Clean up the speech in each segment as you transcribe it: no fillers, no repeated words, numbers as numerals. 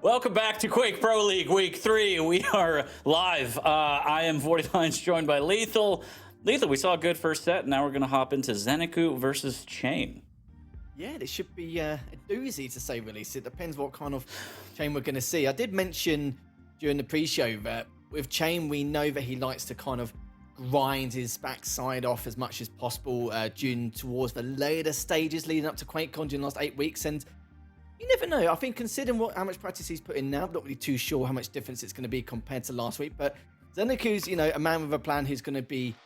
Welcome back to Quake Pro League Week 3. We are live. I am 40 Lines, joined by Lethal. Lethal, we saw a good first set. Now we're going to hop into ZenAku versus cha1n. Yeah, this should be a doozy, to say the least. It depends what kind of cha1n we're going to see. I did mention during the pre-show that with cha1n, we know that he likes to kind of grind his backside off as much as possible towards the later stages leading up to QuakeCon during the last 8 weeks. And you never know. I think considering how much practice he's put in now, I'm not really too sure how much difference it's going to be compared to last week. But ZenAku's, a man with a plan who's going to be,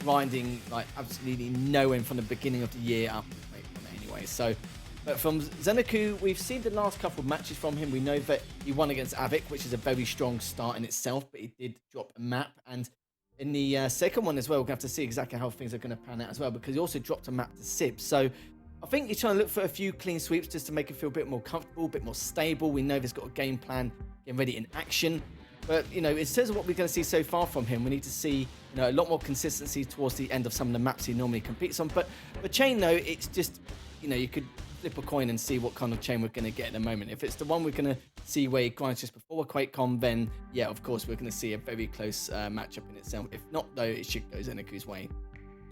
grinding like absolutely no end from the beginning of the year up to QuakeCon anyway. So, but from ZenAku, we've seen the last couple of matches from him. We know that he won against Avic, which is a very strong start in itself, but he did drop a map. And in the second one as well, we're going to have to see exactly how things are going to pan out as well, because he also dropped a map to Sib. So I think he's trying to look for a few clean sweeps just to make it feel a bit more comfortable, a bit more stable. We know he's got a game plan, getting ready in action. But, in terms of what we're going to see so far from him, we need to see, a lot more consistency towards the end of some of the maps he normally competes on. But cha1n, though, it's just, you could flip a coin and see what kind of cha1n we're going to get at the moment. If it's the one we're going to see where he grinds just before QuakeCon, then, yeah, of course, we're going to see a very close matchup in itself. If not, though, it should go ZenAku's way.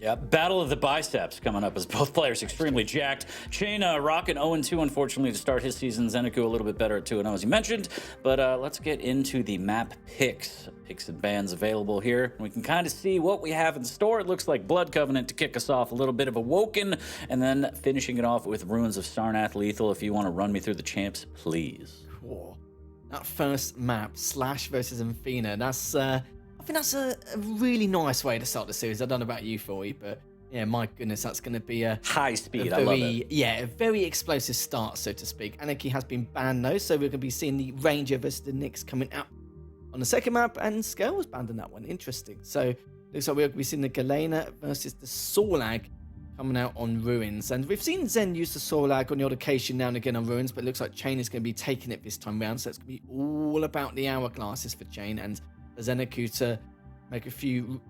Yeah, Battle of the Biceps coming up as both players extremely jacked. cha1n rocking 0-2, unfortunately, to start his season. ZenAku a little bit better at 2-0, as you mentioned. But let's get into the map picks. Picks and bans available here. We can kind of see what we have in store. It looks like Blood Covenant to kick us off, a little bit of Awoken, and then finishing it off with Ruins of Sarnath. Lethal, if you want to run me through the champs, please. Cool. That first map, Slash versus Amphina, I think that's a really nice way to start the series. I don't know about you, Foy, but yeah, my goodness, that's going to be a high speed. I love it. Yeah, a very explosive start, so to speak. Anarchy has been banned though, so we're going to be seeing the Ranger versus the Nyx coming out on the second map, and Scale was banned on that one. Interesting. So looks like we're going to be seeing the Galena versus the Sorlag coming out on Ruins, and we've seen Zen use the Sorlag on the odd occasion now and again on Ruins, but it looks like cha1n is going to be taking it this time round. So it's going to be all about the hourglasses for cha1n and ZenAku to make a few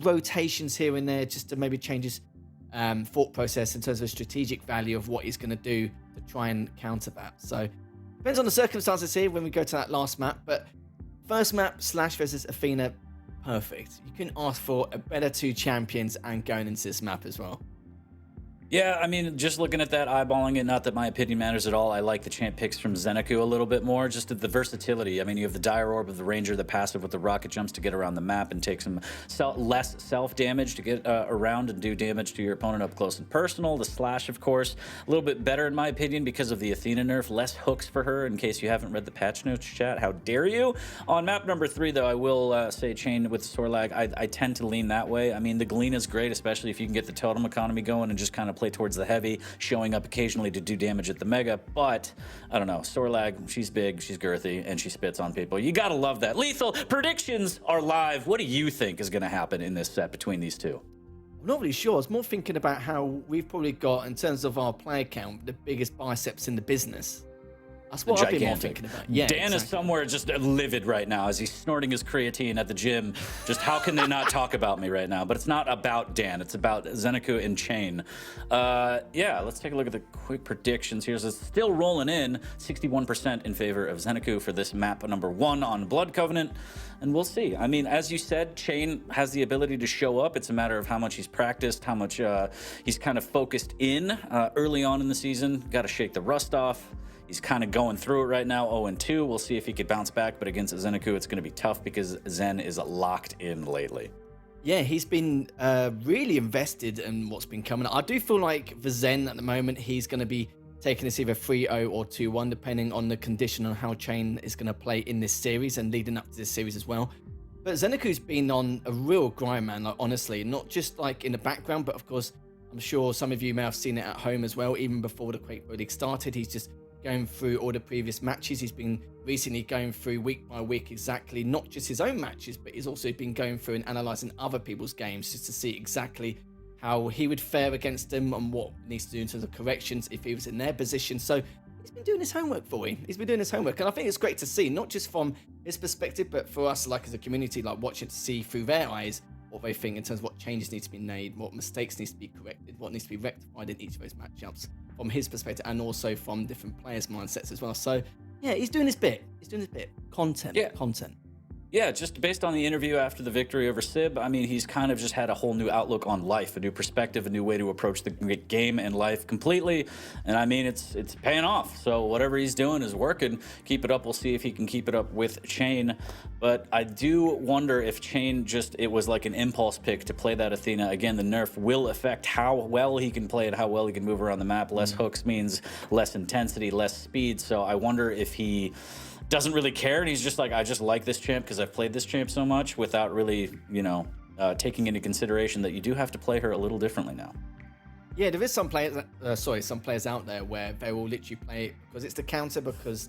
rotations here and there just to maybe change his thought process in terms of strategic value of what he's going to do to try and counter that. So depends on the circumstances here when we go to that last map, but first map, Slash versus Athena, perfect. You couldn't ask for a better two champions and going into this map as well. Yeah, I mean, just looking at that, eyeballing it, not that my opinion matters at all. I like the champ picks from ZenAku a little bit more, just the versatility. I mean, you have the Dire Orb of the Ranger, the passive with the rocket jumps to get around the map and take some less self-damage to get around and do damage to your opponent up close and personal. The Slash, of course, a little bit better in my opinion because of the Athena nerf. Less hooks for her, in case you haven't read the patch notes, chat. How dare you? On map number 3, though, I will say cha1n with Sorlag. I tend to lean that way. I mean, the Galena is great, especially if you can get the totem economy going and just kind of play towards the heavy, showing up occasionally to do damage at the mega. But I don't know, Sorlag, she's big, she's girthy, and she spits on people. You gotta love that. Lethal, predictions are live. What do you think is gonna happen in this set between these two? I'm not really sure. I was more thinking about how we've probably got, in terms of our player count, the biggest biceps in the business. That's what I've been more thinking about. Yeah, Dan is somewhere just livid right now as he's snorting his creatine at the gym. Just how can they not talk about me right now? But it's not about Dan. It's about ZenAku and cha1n. Yeah, let's take a look at the quick predictions here. So it's still rolling in, 61% in favor of ZenAku for this map number 1 on Blood Covenant. And we'll see. I mean, as you said, cha1n has the ability to show up. It's a matter of how much he's practiced, how much he's kind of focused in early on in the season. Got to shake the rust off. He's kind of going through it right now, 0-2. We'll see if he could bounce back, but against ZenAku, it's going to be tough because Zen is locked in lately. Yeah, he's been really invested in what's been coming. I do feel like for Zen at the moment, he's going to be taking this either 3-0 or 2-1, depending on the condition on how cha1n is going to play in this series and leading up to this series as well. But ZenAku's been on a real grind, man, like, honestly, not just like in the background, but of course, I'm sure some of you may have seen it at home as well. Even before the Quake Pro League started, he's just going through all the previous matches. He's been recently going through week by week exactly, not just his own matches, but he's also been going through and analysing other people's games just to see exactly how he would fare against them and what needs to do in terms of corrections if he was in their position. So he's been doing his homework for him. He's been doing his homework, and I think it's great to see, not just from his perspective, but for us, like as a community, like watching to see through their eyes what they think in terms of what changes need to be made, what mistakes needs to be corrected, what needs to be rectified in each of those matchups from his perspective, and also from different players' mindsets as well. So Yeah, he's doing his bit. He's doing his bit. Content. Yeah. Content. Yeah, just based on the interview after the victory over Sib, I mean, he's kind of just had a whole new outlook on life, a new perspective, a new way to approach the game and life completely. And I mean, it's paying off. So whatever he's doing is working. Keep it up. We'll see if he can keep it up with cha1n. But I do wonder if cha1n it was like an impulse pick to play that Athena. Again, the nerf will affect how well he can play and how well he can move around the map. Less hooks means less intensity, less speed. So I wonder if he doesn't really care, and he's just like, I just like this champ because I've played this champ so much, without really, taking into consideration that you do have to play her a little differently now. Yeah, there is some players, some players out there where they will literally play it because it's the counter, because,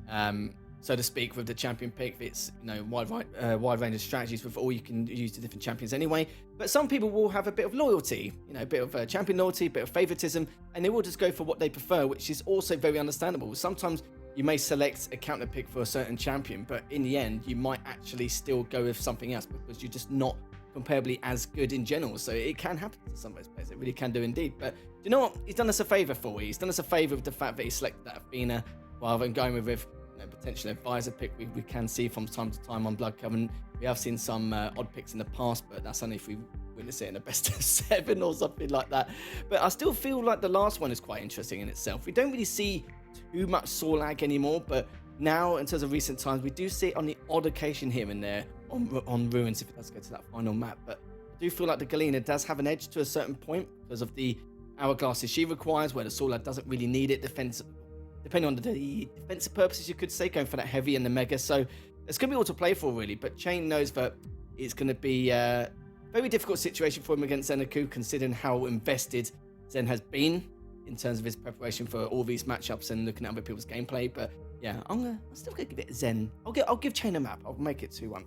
so to speak, with the champion pick, it's wide range of strategies with all you can use the different champions anyway. But some people will have a bit of loyalty, a bit of champion loyalty, a bit of favoritism, and they will just go for what they prefer, which is also very understandable. Sometimes you may select a counter pick for a certain champion, but in the end, you might actually still go with something else because you're just not comparably as good in general. So it can happen to some of those players. It really can do indeed. But you know what? He's done us a favour for you. He's done us a favour with the fact that he selected that Athena rather than going with potential advisor pick. We can see from time to time on Blood Covenant. We have seen some odd picks in the past, but that's only if we witness it in a best of 7 or something like that. But I still feel like the last one is quite interesting in itself. We don't really see too much saw lag anymore, but now in terms of recent times, we do see it on the odd occasion here and there on Ruins if it does go to that final map. But I do feel like the Galena does have an edge to a certain point because of the hourglasses she requires, where the saw lag doesn't really need it, depending on the defensive purposes, you could say, going for that heavy and the mega. So it's going to be all to play for, really. But cha1n knows that it's going to be a very difficult situation for him against ZenAku, considering how invested Zen has been in terms of his preparation for all these matchups and looking at other people's gameplay. But yeah, I'm still gonna give it Zen. I'll give cha1n a map. I'll make it 2-1.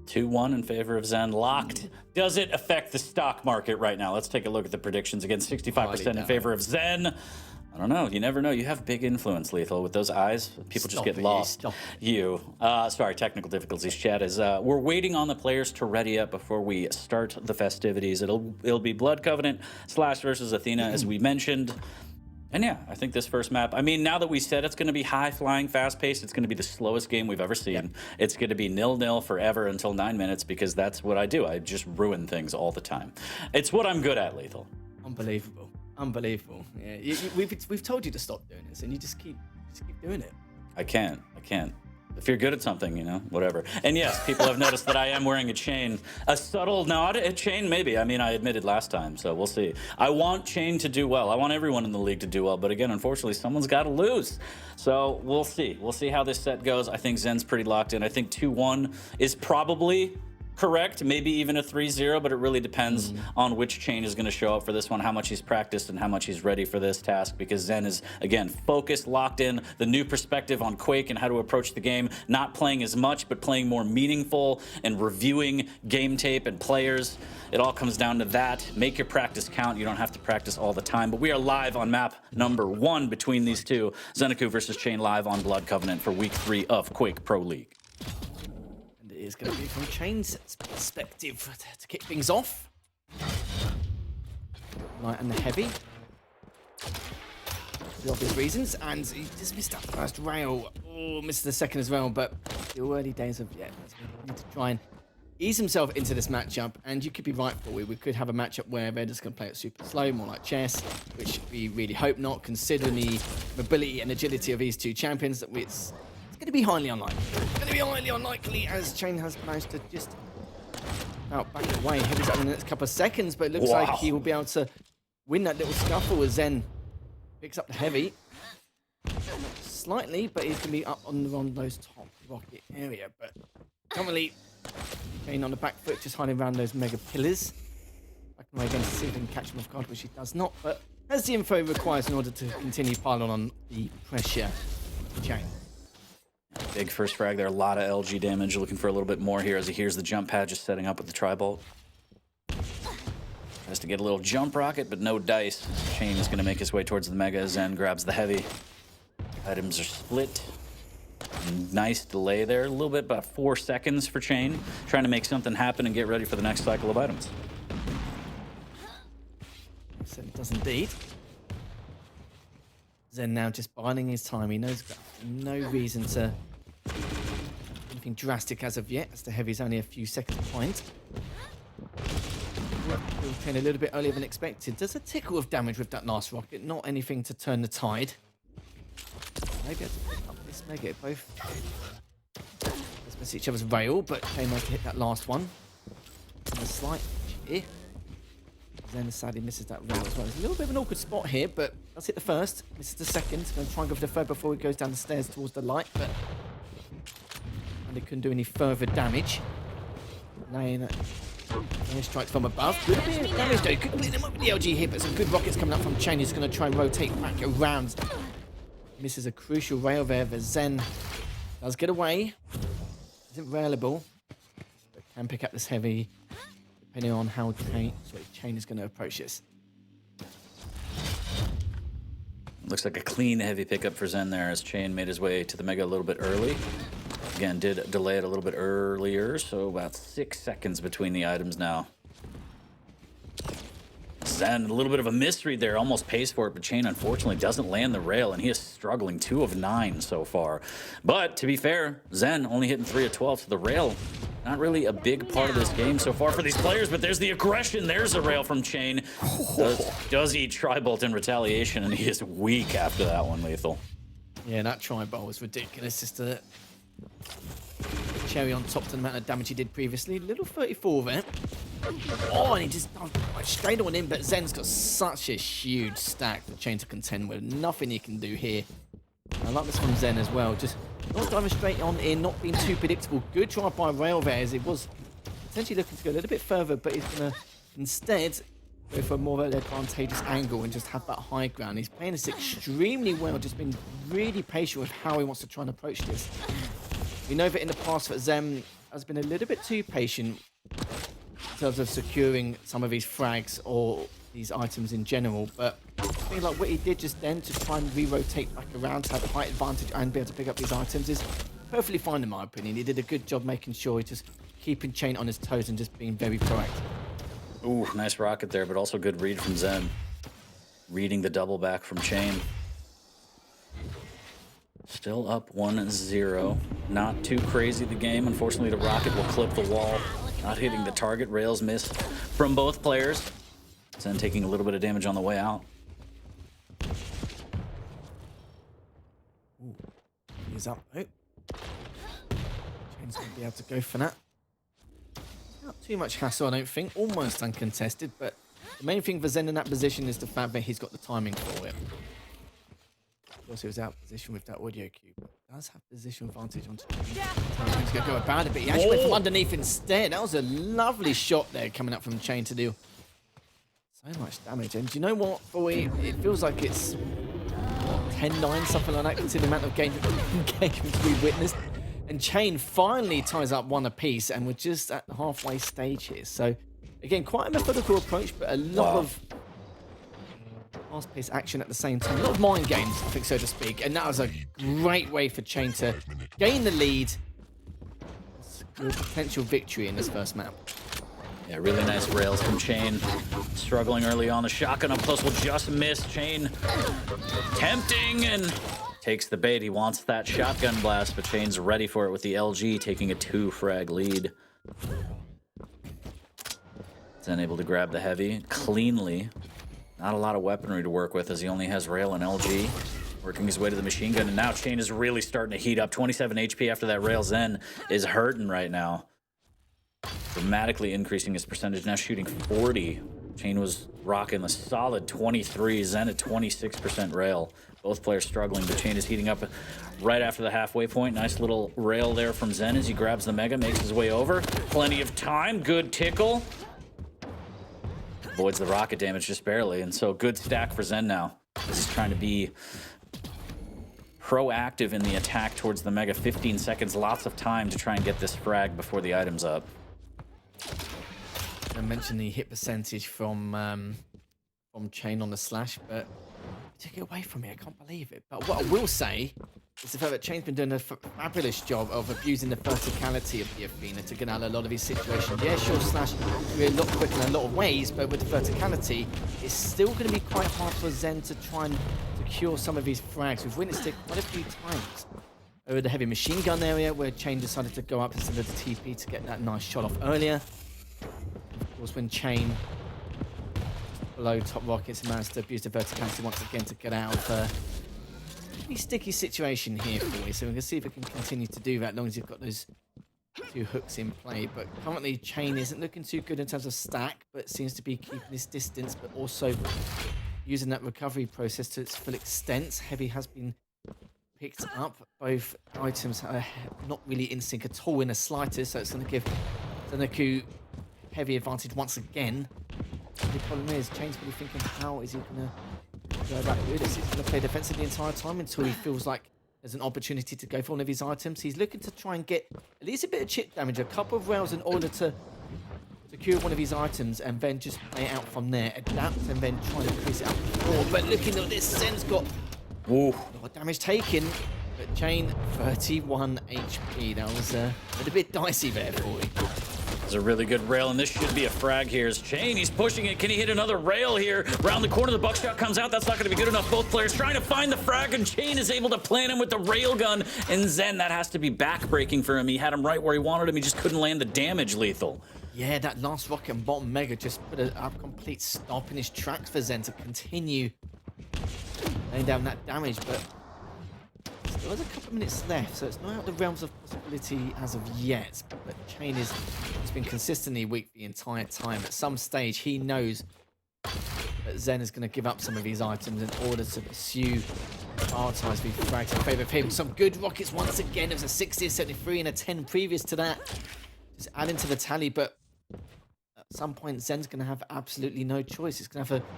2-1 in favor of Zen. Locked. Does it affect the stock market right now? Let's take a look at the predictions. Again, 65% in favor of Zen. I don't know. You never know. You have big influence, Lethal. With those eyes, people just get lost. Sorry, technical difficulties, chat. We're waiting on the players to ready up before we start the festivities. It'll be Blood Covenant / versus Athena, as we mentioned. And yeah, I think this first map, I mean, now that we said it's going to be high-flying, fast-paced, it's going to be the slowest game we've ever seen. Yep. It's going to be 0-0 forever until 9 minutes, because that's what I do. I just ruin things all the time. It's what I'm good at, Lethal. Unbelievable. Yeah, we've told you to stop doing this, and you just keep doing it. I can't. If you're good at something, whatever. And yes, people have noticed that I am wearing a cha1n. A subtle nod at cha1n, maybe. I mean, I admitted last time, so we'll see. I want cha1n to do well. I want everyone in the league to do well. But again, unfortunately, someone's got to lose. So we'll see. We'll see how this set goes. I think Zen's pretty locked in. I think 2-1 is probably correct, maybe even a 3-0, but it really depends on which cha1n is going to show up for this one, how much he's practiced and how much he's ready for this task, because Zen is, again, focused, locked in, the new perspective on Quake and how to approach the game, not playing as much, but playing more meaningful and reviewing game tape and players. It all comes down to that. Make your practice count. You don't have to practice all the time, but we are live on map number 1 between these two. ZenAku versus cha1n live on Blood Covenant for week 3 of Quake Pro League. Is going to be from cha1n's perspective to kick things off. Light and the heavy. For the obvious reasons, and he just missed that first rail. Oh, missed the second as well, but still early days of yet. We need to try and ease himself into this matchup, and you could be right for we could have a matchup where they're just going to play it super slow, more like chess, which we really hope not, considering the mobility and agility of these two champions. That it's going to be highly unlikely. As cha1n has managed to just back away. Heavy's up in the next couple of seconds, but it looks like he will be able to win that little scuffle as Zen picks up the heavy slightly, but he's going to be up on those top rocket area. But currently, cha1n on the back foot, just hiding around those mega pillars. Back away again to see if he can catch him off guard, which he does not, but has the info he requires in order to continue piling on the pressure for cha1n. Big first frag there, a lot of LG damage. Looking for a little bit more here as he hears the jump pad just setting up with the tri-bolt. Tries to get a little jump rocket, but no dice. cha1n is going to make his way towards the mega. Zen grabs the heavy. Items are split. Nice delay there. A little bit, about 4 seconds for cha1n. Trying to make something happen and get ready for the next cycle of items. So it does indeed. Zen now just biding his time. He knows No reason to anything drastic as of yet, as the Heavy's only a few seconds behind. Chain a little bit earlier than expected. Does a tickle of damage with that last rocket, not anything to turn the tide. Maybe I have to pick up this mega. Both let's miss each other's rail, but Chain managed to hit that last one. And a slight here. Zen sadly misses that rail as well. There's a little bit of an awkward spot here, but let's hit the first. Misses the second. Going to try and go for the third before he goes down the stairs towards the light, but and it couldn't do any further damage. Laying strikes from above. Good bit of damage though. Couldn't clean him up with the LG here, but some good rockets coming up from Cha1n. He's going to try and rotate back around. Misses a crucial rail there. The Zen does get away. Isn't railable, but can pick up this Heavy depending on how Cha1n is going to approach this. Looks like a clean Heavy pickup for Zen there as Cha1n made his way to the Mega a little bit early. Again, did delay it a little bit earlier, so about 6 seconds between the items now. Zen, a little bit of a misread there, almost pays for it, but Cha1n unfortunately doesn't land the rail, and he is struggling 2 of 9 so far. But to be fair, Zen only hitting 3 of 12, so the rail, not really a big part of this game so far for these players, but there's the aggression. There's a rail from Cha1n. Does he tri-bolt in retaliation, and he is weak after that one, Lethal. Yeah, that tri-bolt was ridiculous. Just a cherry on top to the amount of damage he did previously. Little 34 there. Oh, and he just straight on in, but Zen's got such a huge stack for Cha1n to contend with. Nothing he can do here. I like this from Zen as well. Just not diving straight on in, not being too predictable. Good try by rail there, as it was potentially looking to go a little bit further, but he's going to instead go for a more of an advantageous angle and just have that high ground. He's playing this extremely well, just been really patient with how he wants to try and approach this. We know that in the past that Zen has been a little bit too patient in terms of securing some of these frags or these items in general, but I feel like what he did just then to try and re-rotate back around to have a height advantage and be able to pick up these items is perfectly fine in my opinion. He did a good job making sure he's just keeping Cha1n on his toes and just being very proactive. Ooh, nice rocket there, but also good read from Zen. Reading the double back from Cha1n. Still up 1-0. Not too crazy the game. Unfortunately, the rocket will clip the wall. Not hitting the target. Rails missed from both players. Zen taking a little bit of damage on the way out. Ooh, he's up. Oh. Cha1n's going to be able to go for that. Not too much hassle, I don't think. Almost uncontested, but the main thing for Zen in that position is the fact that he's got the timing for it. Of course, he was out of position with that audio cube, but does have position advantage onto Cha1n. He's going to go about it, but he actually went from underneath instead. That was a lovely shot there coming up from Cha1n to do so much damage. And do you know what, boy? It feels like it's 10-9, something like that, considering the amount of engagements we've witnessed. And Cha1n finally ties up one apiece, and we're just at the halfway stage here. So, again, quite a methodical approach, but a lot of fast-paced action at the same time. A lot of mind games, I think, so to speak. And that was a great way for Cha1n to gain the lead, secure a potential victory in this first map. Yeah, really nice rails from Cha1n. Struggling early on. The shotgun up close will just miss. Cha1n tempting and takes the bait. He wants that shotgun blast, but Cha1n's ready for it with the LG, taking a 2-frag lead. Zen able to grab the Heavy cleanly. Not a lot of weaponry to work with as he only has rail and LG. Working his way to the machine gun, and now Cha1n is really starting to heat up. 27 HP after that rail. Zen is hurting right now. Dramatically increasing his percentage, now shooting 40. Cha1n was rocking a solid 23. Zen at 26% rail. Both players struggling, but Cha1n is heating up right after the halfway point. Nice little rail there from Zen as he grabs the Mega, makes his way over. Plenty of time, good tickle. Avoids the rocket damage just barely, and so good stack for Zen now as he's trying to be proactive in the attack towards the Mega. 15 seconds, lots of time to try and get this frag before the item's up. I mentioned the hit percentage from Cha1n on the slash, but took it away from me. I can't believe it. But what I will say is the fact that cha1n's been doing a fabulous job of abusing the verticality of the Athena to get out of a lot of these situations. Yeah, sure, Slash a lot quicker in a lot of ways, but with the verticality, it's still going to be quite hard for Zen to try and secure some of his frags. We've witnessed it quite a few times over the heavy machine gun area where cha1n decided to go up instead of the TP to get that nice shot off earlier. Of course, when cha1n below top rockets managed to abuse the verticality once again to get out of a pretty sticky situation here for you. So we can see if it can continue to do that as long as you've got those two hooks in play. But currently cha1n isn't looking too good in terms of stack, but seems to be keeping his distance, but also using that recovery process to its full extent. Heavy has been picked up. Both items are not really in sync at all in the slightest, so it's going to give ZenAku heavy advantage once again. The problem is, cha1n's really thinking, how is he going to go about doing this? He's going to play defensive the entire time until he feels like there's an opportunity to go for one of his items. He's looking to try and get at least a bit of chip damage, a couple of rails in order to secure one of his items and then just play it out from there, adapt and then try and increase it up more. But looking at this, Zen's got a lot of damage taken, but cha1n 31 HP. That was a little bit dicey there for him. It's a really good rail, and this should be a frag here. As cha1n, he's pushing it. Can he hit another rail here? Around the corner, the buckshot comes out. That's not going to be good enough. Both players trying to find the frag, and cha1n is able to plant him with the rail gun. And Zen, that has to be back-breaking for him. He had him right where he wanted him. He just couldn't land the damage, Lethal. Yeah, that last rocket and bottom mega just put a complete stop in his tracks for Zen to continue laying down that damage, but there was a couple of minutes left, so it's not out of the realms of possibility as of yet. But cha1n has been consistently weak the entire time. At some stage, he knows that Zen is going to give up some of his items in order to pursue prioritize with frags in favour of him. Some good rockets once again. It was a 60, a 73, and a 10 previous to that. Just adding to the tally, but at some point, Zen's going to have absolutely no choice. He's going to have to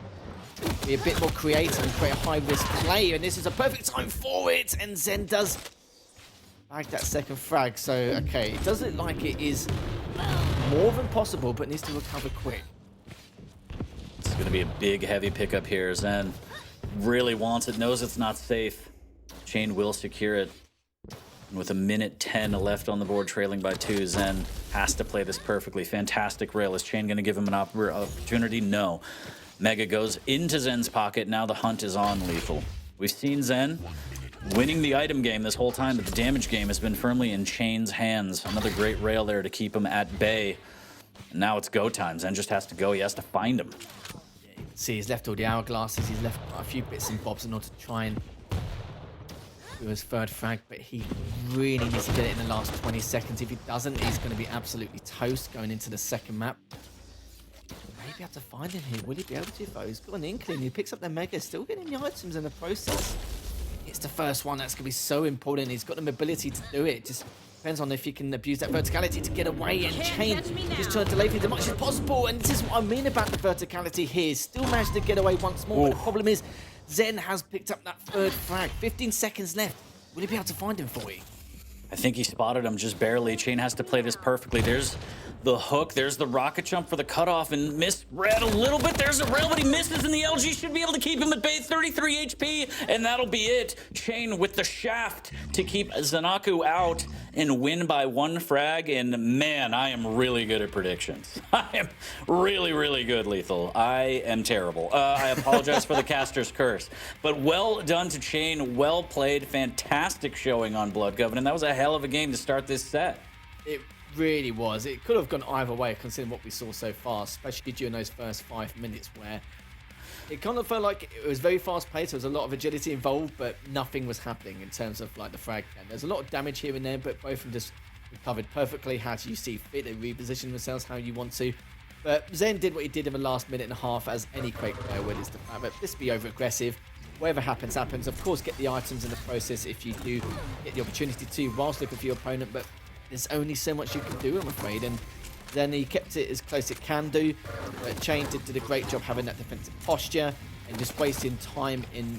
be a bit more creative and create a high-risk play, and this is a perfect time for it, and Zen does bag that second frag. So, okay, it does look like it is more than possible, but needs to recover quick. It's going to be a big, heavy pickup here. Zen really wants it, knows it's not safe. cha1n will secure it. And with a minute 10 left on the board, trailing by 2, Zen has to play this perfectly. Fantastic rail. Is cha1n going to give him an opportunity? No. Mega goes into Zen's pocket. Now the hunt is on, Lethal. We've seen Zen winning the item game this whole time, but the damage game has been firmly in cha1n's hands. Another great rail there to keep him at bay. And now it's go time. Zen just has to go. He has to find him. Yeah, you can see he's left all the hourglasses. He's left a few bits and bobs in order to try and do his third frag, but he really needs to get it in the last 20 seconds. If he doesn't, he's going to be absolutely toast going into the second map. Maybe have to find him here. Will he be able to, though? He's got an inkling. He picks up the mega, still getting the items in the process. It's the first one that's going to be so important. He's got the mobility to do it. Just depends on if he can abuse that verticality to get away, and cha1n is trying to delay things as much as possible. And this is what I mean about the verticality here. Still managed to get away once more, but the problem is Zen has picked up that third frag. 15 seconds left. Will he be able to find him for you? I think he spotted him just barely. cha1n has to play this perfectly. There's the hook. There's the rocket jump for the cutoff, and misread a little bit. There's a rail, but he misses, and the LG should be able to keep him at bay. 33 HP, and that'll be it. cha1n with the shaft to keep ZenAku out and win by 1 frag. And man, I am really good at predictions. I am really, really good, Lethal. I am terrible. I apologize for the caster's curse, but well done to cha1n. Well played. Fantastic showing on Blood Covenant. That was a hell of a game to start this set. It really was. It could have gone either way considering what we saw so far, especially during those first 5 minutes where it kind of felt like it was very fast paced. There was a lot of agility involved, but nothing was happening in terms of like the frag count. There's a lot of damage here and there, but both of them just recovered perfectly. How do you see fit? They reposition themselves how you want to. But Zen did what he did in the last minute and a half, as any Quake player would. Is the fact that just be over aggressive. Whatever happens, happens. Of course, get the items in the process if you do get the opportunity to, whilst looking for your opponent. But there's only so much you can do, I'm afraid. And then he kept it as close as it can do. But cha1n did a great job having that defensive posture and just wasting time in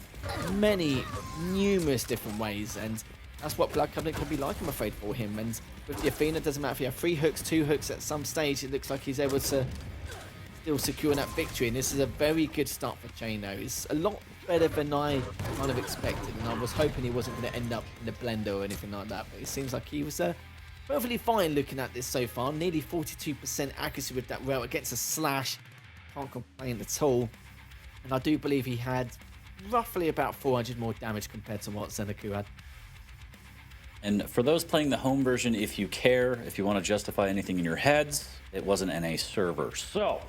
numerous different ways. And that's what Blood Covenant can be like, I'm afraid, for him. And with the Athena, doesn't matter if you have 3 hooks, 2 hooks at some stage, it looks like he's able to still securing that victory. And this is a very good start for cha1n though. It's a lot better than I kind of expected. And I was hoping he wasn't going to end up in the blender or anything like that. But it seems like he was perfectly fine looking at this so far. Nearly 42% accuracy with that rail against a slash. Can't complain at all. And I do believe he had roughly about 400 more damage compared to what ZenAku had. And for those playing the home version, if you care, if you want to justify anything in your heads, it wasn't NA server. So,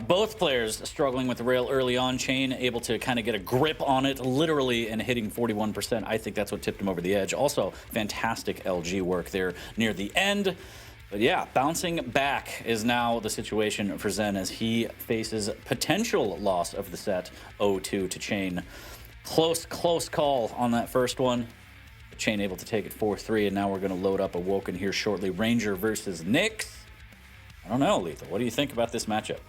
both players struggling with the rail early on. cha1n able to kind of get a grip on it, literally, and hitting 41%. I think that's what tipped him over the edge. Also, fantastic LG work there near the end. But yeah, bouncing back is now the situation for Zen as he faces potential loss of the set 0-2 to cha1n. Close call on that first one. cha1n able to take it 4-3, and now we're going to load up Awoken here shortly. Ranger versus Nyx. I don't know, Lethal. What do you think about this matchup?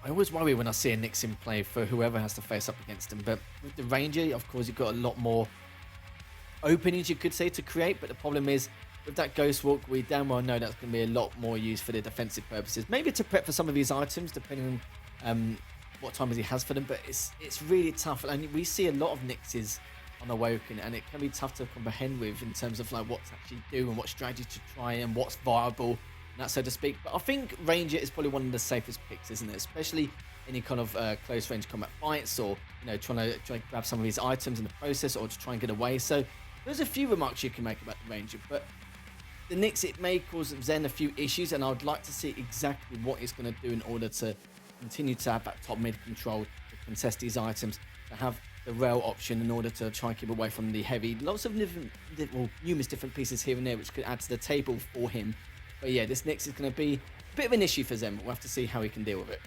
I always worry when I see a Nyx in play for whoever has to face up against him. But with the Ranger, of course, you've got a lot more openings, you could say, to create. But the problem is, with that Ghost Walk, we damn well know that's going to be a lot more used for the defensive purposes. Maybe to prep for some of his items, depending on what timers he has for them. But it's really tough. And we see a lot of Nyxes on Awoken, and it can be tough to comprehend with in terms of like what to actually do and what strategy to try and what's viable, and that so to speak. But I think Ranger is probably one of the safest picks, isn't it? Especially any kind of close range combat fights, or trying to grab some of his items in the process, or to try and get away. So there's a few remarks you can make about the Ranger, but the Nyx, it may cause Zen a few issues, and I would like to see exactly what he's going to do in order to continue to have that top mid control, to contest these items, to have the rail option in order to try and keep away from the heavy. Lots of numerous different pieces here and there which could add to the table for him. But yeah, this Nyx is going to be a bit of an issue for Zen, but we'll have to see how he can deal with it.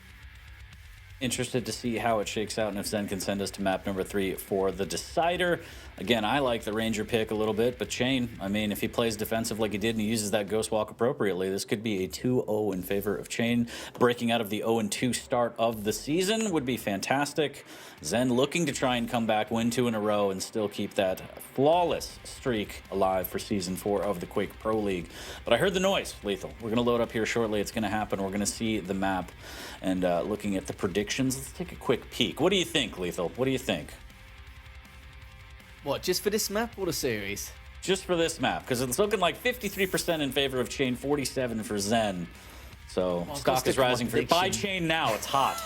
Interested to see how it shakes out and if Zen can send us to map number 3 for the decider. Again, I like the Ranger pick a little bit, but cha1n, I mean, if he plays defensive like he did and he uses that Ghost Walk appropriately, this could be a 2-0 in favor of cha1n. Breaking out of the 0-2 start of the season would be fantastic. Zen looking to try and come back, win 2 in a row, and still keep that flawless streak alive for Season 4 of the Quake Pro League. But I heard the noise, Lethal. We're going to load up here shortly. It's going to happen. We're going to see the map. And looking at the predictions, let's take a quick peek. What do you think, Lethal? What do you think? What, just for this map or the series? Just for this map, because it's looking like 53% in favor of cha1n, 47% for Zen. So stock is rising for buy cha1n now. It's hot.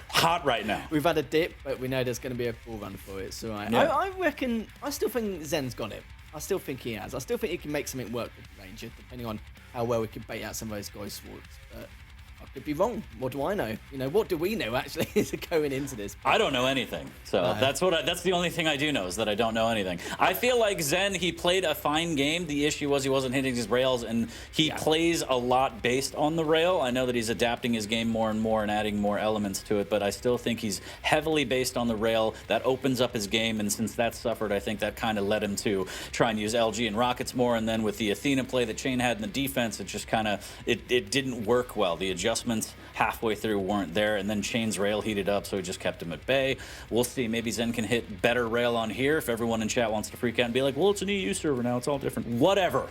Hot right now. We've had a dip, but we know there's going to be a full run for it. So Yeah. I reckon, I still think Zen's got it. I still think he has. I still think he can make something work with the Ranger, depending on how well we can bait out some of those Ghost Walks. But I could be wrong. What do I know? What do we know actually is going into this? I don't know anything. So that's the only thing I do know is that I don't know anything. I feel like Zen, he played a fine game. The issue was he wasn't hitting his rails, and he plays a lot based on the rail. I know that he's adapting his game more and more and adding more elements to it, but I still think he's heavily based on the rail. That opens up his game, and since that suffered, I think that kind of led him to try and use LG and rockets more, and then with the Athena play that cha1n had in the defense, it just kind of, it didn't work well. The adjustments halfway through weren't there, and then cha1n's rail heated up, so he just kept him at bay. We'll see. Maybe Zen can hit better rail on here if everyone in chat wants to freak out and be like, well, it's an EU server now, it's all different. Whatever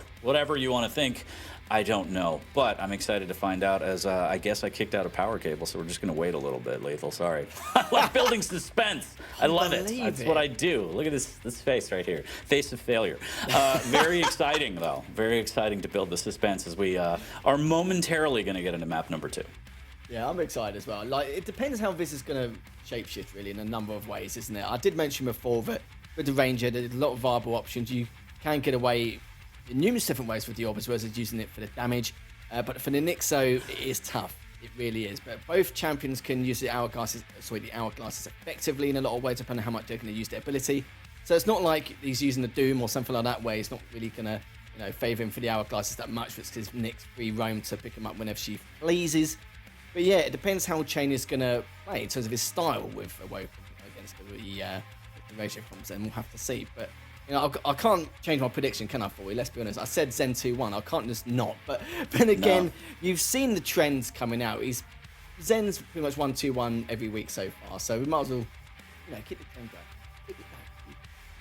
you want to think. I don't know, but I'm excited to find out as I guess I kicked out a power cable, so we're just going to wait a little bit, Lethal. Sorry. I like building suspense. I love it. That's what I do. Look at this face right here. Face of failure. Very exciting, though. Very exciting to build the suspense as we are momentarily going to get into map number 2. Yeah, I'm excited as well. Like, it depends how this is going to shapeshift, really, in a number of ways, isn't it? I did mention before that with the Ranger, there's a lot of viable options. You can get away in numerous different ways with the orb, as well as using it for the damage. But for the Nyx, though, it is tough. It really is. But both champions can use the hourglasses effectively in a lot of ways, depending on how much they're going to use their ability. So it's not like he's using the Doom or something like that, where he's not really going to favour him for the hourglasses that much. It's his Nyx free roam to pick him up whenever she pleases. But yeah, it depends how cha1n is going to play in terms of his style with Awoken against the ratio from Zen. We'll have to see. But I can't change my prediction, can I, for you? Let's be honest. I said Zen 2-1. I can't just not. But then again, You've seen the trends coming out. Zen's pretty much 1-2-1 every week so far. So we might as well keep the trend going.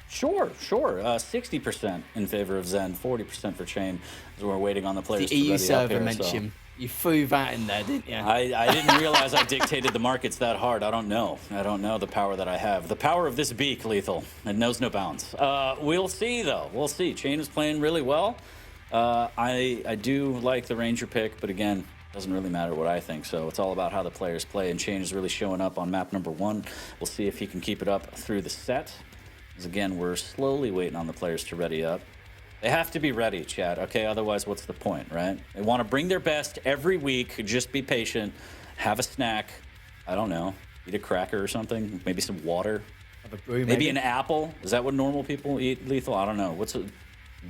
Sure. 60% in favor of Zen, 40% for cha1n, as we're waiting on the players The to EU ready up server here, mention. You threw that in there, didn't you? I didn't realize I dictated the markets that hard. I don't know. I don't know the power that I have. The power of this beak, Lethal. It knows no bounds. We'll see, though. We'll see. Chain is playing really well. I do like the Ranger pick, but again, doesn't really matter what I think. So it's all about how the players play, and Chain is really showing up on map number 1. We'll see if he can keep it up through the set. Because again, we're slowly waiting on the players to ready up. They have to be ready, Chad, okay? Otherwise, what's the point, right? They want to bring their best every week. Just be patient. Have a snack. I don't know. Eat a cracker or something. Maybe some water. Have a brew, maybe an apple. Is that what normal people eat, Lethal? I don't know. What's a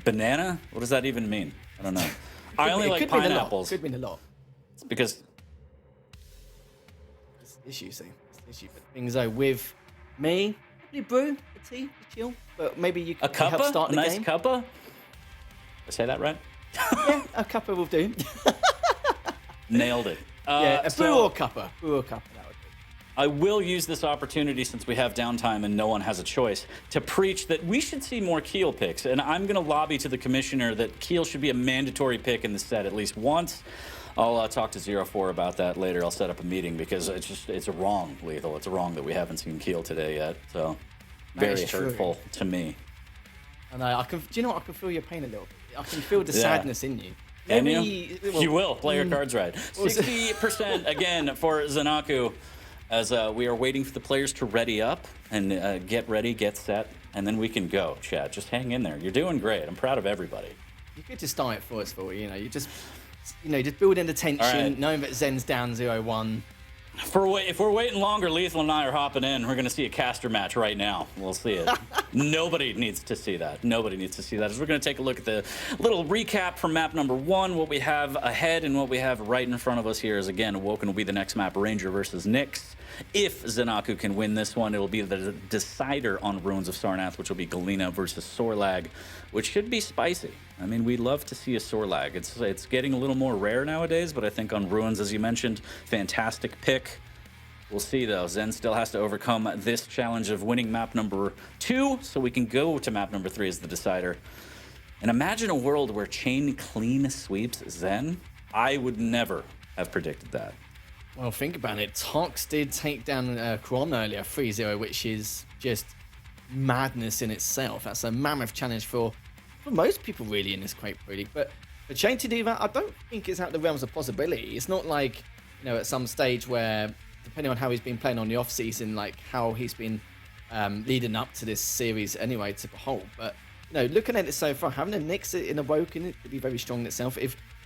banana? What does that even mean? I don't know. I only like pineapples. Could mean a lot. It's because... It's an issue, see. It's an issue. But things though, with me, probably brew, a tea, a chill. But maybe you can help start the game. A nice cuppa? Did I say that right? Yeah, a cuppa will do. Nailed it. Yeah, a brew or cuppa. Brew or cuppa, that would be. I will use this opportunity, since we have downtime and no one has a choice, to preach that we should see more Keel picks. And I'm going to lobby to the commissioner that Keel should be a mandatory pick in the set at least once. I'll talk to 04 about that later. I'll set up a meeting because it's wrong, Lethal. It's wrong that we haven't seen Keel today yet. So very hurtful to me. And do you know what? I can feel your pain a little bit. I can feel the sadness in you. Can you? You will. Play your cards right. 60% again for ZenAku, as we are waiting for the players to ready up and get ready, get set, and then we can go, Chad. Just hang in there. You're doing great. I'm proud of everybody. You could just start it for us, just building the tension, knowing that Zen's down 0-1. If we're waiting longer, Lethal and I are hopping in. We're going to see a caster match right now. We'll see it. Nobody needs to see that. Nobody needs to see that. As we're going to take a look at the little recap from map number 1, what we have ahead and what we have right in front of us here is, again, Awoken will be the next map, Ranger versus Nyx. If ZenAku can win this one, it will be the decider on Ruins of Sarnath, which will be Galena versus Sorlag, which should be spicy. I mean, we love to see a Sorlag. It's getting a little more rare nowadays, but I think on Ruins, as you mentioned, fantastic pick. We'll see, though. Zen still has to overcome this challenge of winning map number 2, so we can go to map number 3 as the decider. And imagine a world where Chain clean sweeps Zen. I would never have predicted that. Well, think about it. Tox did take down cha1n earlier, 3-0, which is just madness in itself. That's a mammoth challenge for most people, really, in this Quake Pro League. But for Chain to do that, I don't think it's out of the realms of possibility. It's not like, at some stage where, depending on how he's been playing on the off-season, like how he's been leading up to this series anyway to behold. But, looking at it so far, having a Nyx in Awoken, it could be very strong in itself.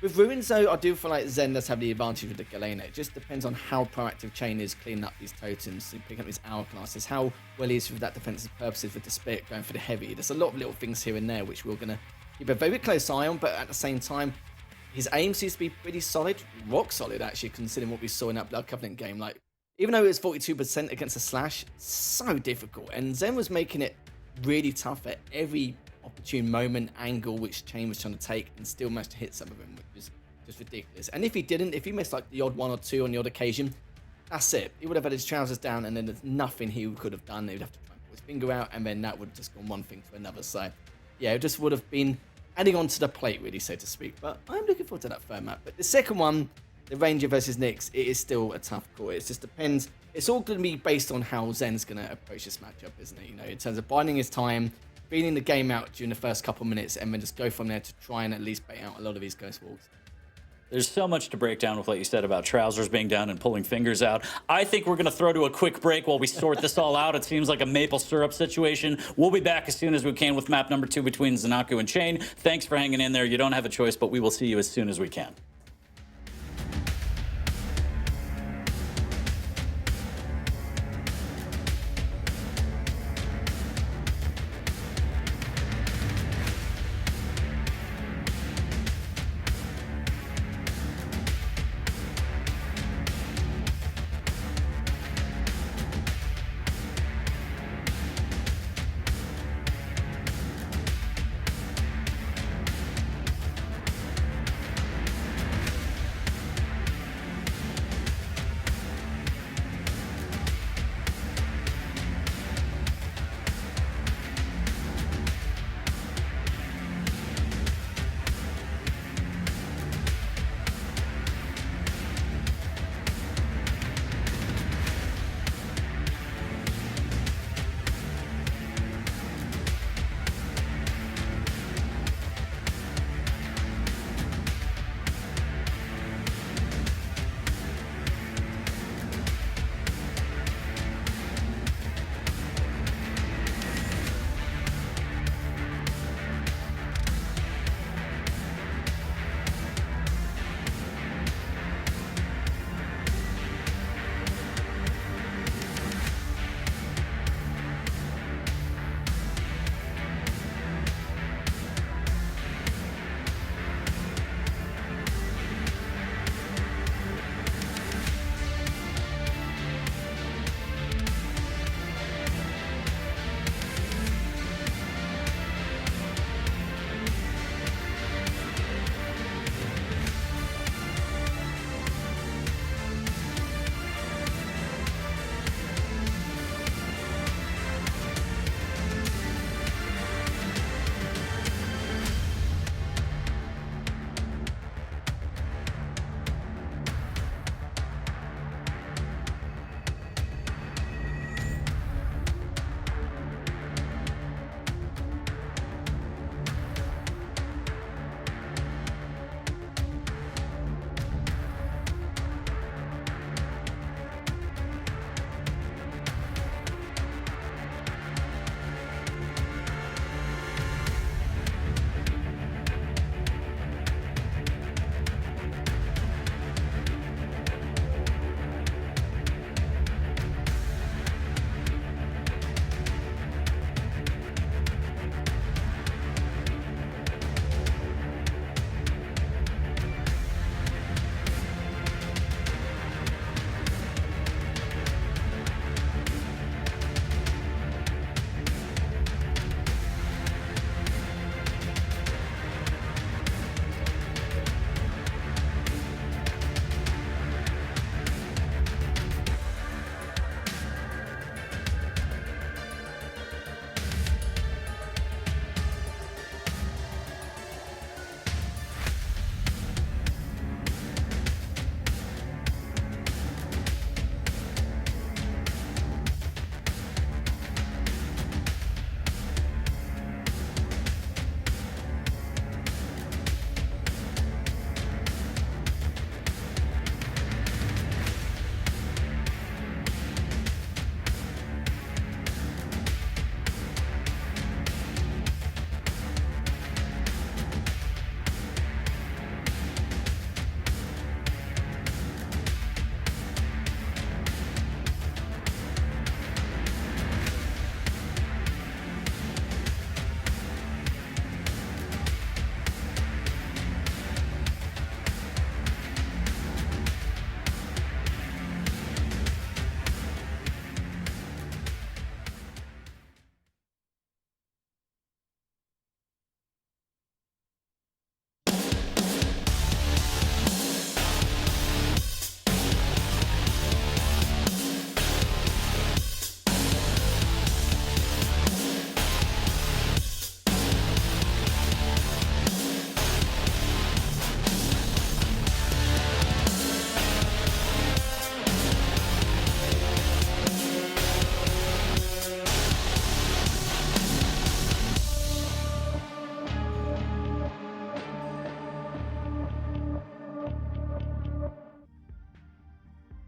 With Ruins, though, I do feel like Zen does have the advantage with the Galena. It just depends on how proactive Chain is cleaning up these totems, picking up these hourglasses, how well he is with that defensive purposes with the Spirit, going for the heavy. There's a lot of little things here and there which we're going to keep a very close eye on, but at the same time, his aim seems to be pretty solid, rock solid, actually, considering what we saw in that Blood Covenant game. Like, even though it was 42% against a Slash, so difficult. And Zen was making it really tough at every opportune moment, angle which Chain was trying to take, and still managed to hit some of them, which was just ridiculous. And if he missed like the odd 1 or 2 on the odd occasion, that's it. He would have had his trousers down, and then there's nothing he could have done. He would have to try and pull his finger out, and then that would have just gone one thing to another. So yeah, it just would have been adding on to the plate, really, so to speak. But I'm looking forward to that third map. But the second one, the Ranger versus Nyx, it is still a tough call. It just depends. It's all going to be based on how Zen's going to approach this matchup, isn't it? In terms of biding his time, feeling the game out during the first couple minutes, and then just go from there to try and at least bait out a lot of these ghost walks. There's so much to break down with what you said about trousers being down and pulling fingers out. I think we're going to throw to a quick break while we sort this all out. It seems like a maple syrup situation. We'll be back as soon as we can with map number 2 between ZenAku and Chain. Thanks for hanging in there. You don't have a choice, but we will see you as soon as we can.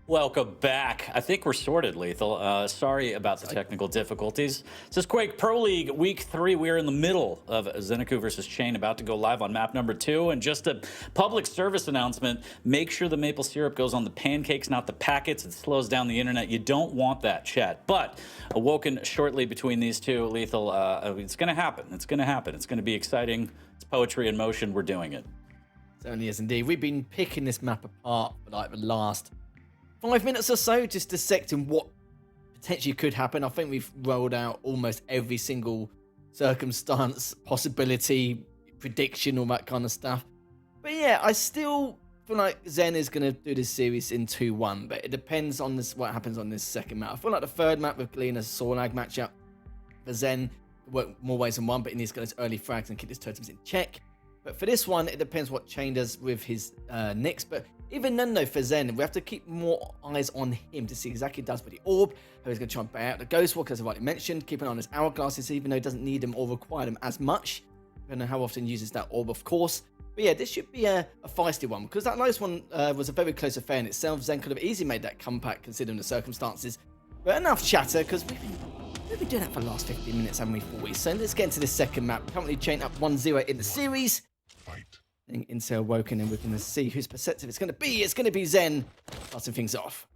Welcome back. I think we're sorted, Lethal. Sorry about the technical difficulties. This is Quake Pro League Week 3. We are in the middle of ZenAku versus cha1n, about to go live on map number 2. And just a public service announcement, make sure the maple syrup goes on the pancakes, not the packets. It slows down the internet. You don't want that, chat. But awoken shortly between these two, Lethal, it's going to happen. It's going to happen. It's going to be exciting. It's poetry in motion. We're doing it. Certainly is indeed. We've been picking this map apart for like the last 5 minutes or so, just dissecting what potentially could happen. I think we've rolled out almost every single circumstance, possibility, prediction, all that kind of stuff. But yeah, I still feel like ZenAku is going to do this series in 2-1, but it depends on what happens on this second map. I feel like the third map with Gleaner's Sorlag matchup for ZenAku work more ways than one, but he needs to get his early frags and keep his totems in check. But for this one, it depends what cha1n does with his Nyx. But even then, though, for ZenAku, we have to keep more eyes on him to see exactly what he does with the orb, how he's going to try and buy out the Ghost Walk, as I've already mentioned, keeping on his hourglasses, even though he doesn't need them or require them as much. I don't know how often he uses that orb, of course. But yeah, this should be a feisty one, because that last one was a very close affair in itself. ZenAku could have easily made that comeback, considering the circumstances. But enough chatter, because we've been doing that for the last 15 minutes, haven't we, 4 weeks? So let's get into this second map. Currently cha1n up 1-0 in the series. Intel woken, and we're going to see whose perspective it's going to be. It's going to be ZenAku starting things off.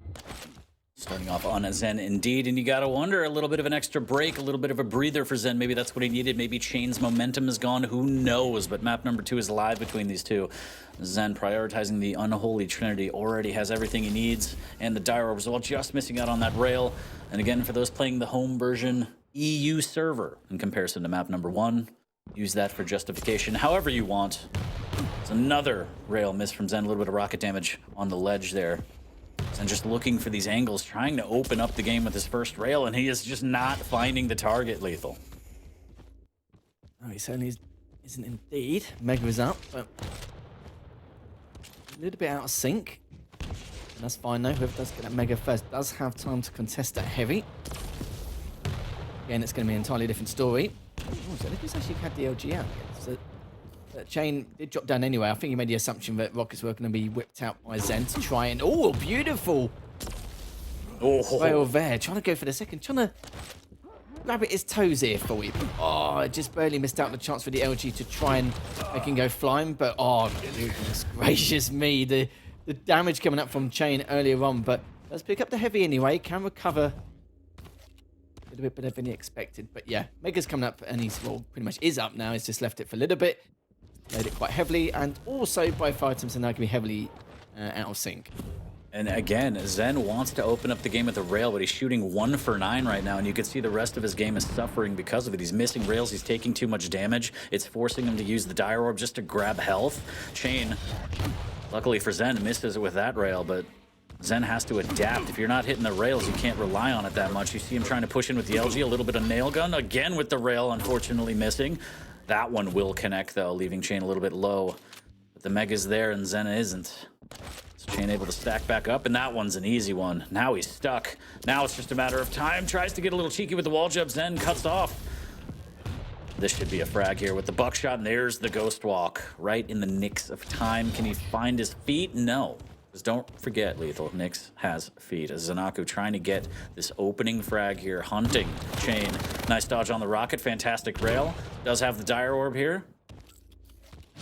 Starting off on ZenAku indeed, and you got to wonder, a little bit of an extra break, a little bit of a breather for ZenAku. Maybe that's what he needed. Maybe cha1n's momentum is gone. Who knows? But map number 2 is live between these two. ZenAku prioritizing the unholy trinity, already has everything he needs, and the dire orb as well, just missing out on that rail. And again, for those playing the home version EU server in comparison to map number 1, use that for justification however you want. It's another rail miss from ZenAku, a little bit of rocket damage on the ledge there. And just looking for these angles, trying to open up the game with his first rail, and he is just not finding the target, Lethal. Oh, he certainly isn't indeed. Mega is up, but a little bit out of sync. And that's fine though. Whoever does get that Mega first does have time to contest that heavy. Again, it's going to be an entirely different story. Oh, so look who's actually had the LG out. So cha1n did drop down anyway. I think he made the assumption that rockets were going to be whipped out by ZenAku to try and... Oh, beautiful! Rail there. Trying to go for the second. Trying to grab at his toes here for you. Oh, I just barely missed out the chance for the LG to try and make him go flying. But, oh, goodness gracious me. The damage coming up from cha1n earlier on. But let's pick up the heavy anyway. Can recover a little bit better than he expected. But yeah, Mega's coming up, and he's, well, pretty much is up now. He's just left it for a little bit. Laid it quite heavily, and also both items are now going to be heavily out of sync. And again, ZenAku wants to open up the game with a rail, but he's shooting 1 for 9 right now, and you can see the rest of his game is suffering because of it. He's missing rails, he's taking too much damage. It's forcing him to use the dire orb just to grab health. cha1n, luckily for ZenAku, misses it with that rail, but ZenAku has to adapt. If you're not hitting the rails, you can't rely on it that much. You see him trying to push in with the LG, a little bit of nail gun, again with the rail unfortunately missing. That one will connect, though, leaving cha1n a little bit low. But the Mega's there, and ZenAku isn't. So cha1n able to stack back up, and that one's an easy one. Now he's stuck. Now it's just a matter of time. Tries to get a little cheeky with the wall jump. ZenAku cuts off. This should be a frag here with the buckshot, and there's the Ghost Walk. Right in the Nyx of time. Can he find his feet? No. Just don't forget, Lethal, Nyx has feet. As ZenAku trying to get this opening frag here, hunting cha1n. Nice dodge on the rocket, fantastic rail. Does have the dire orb here.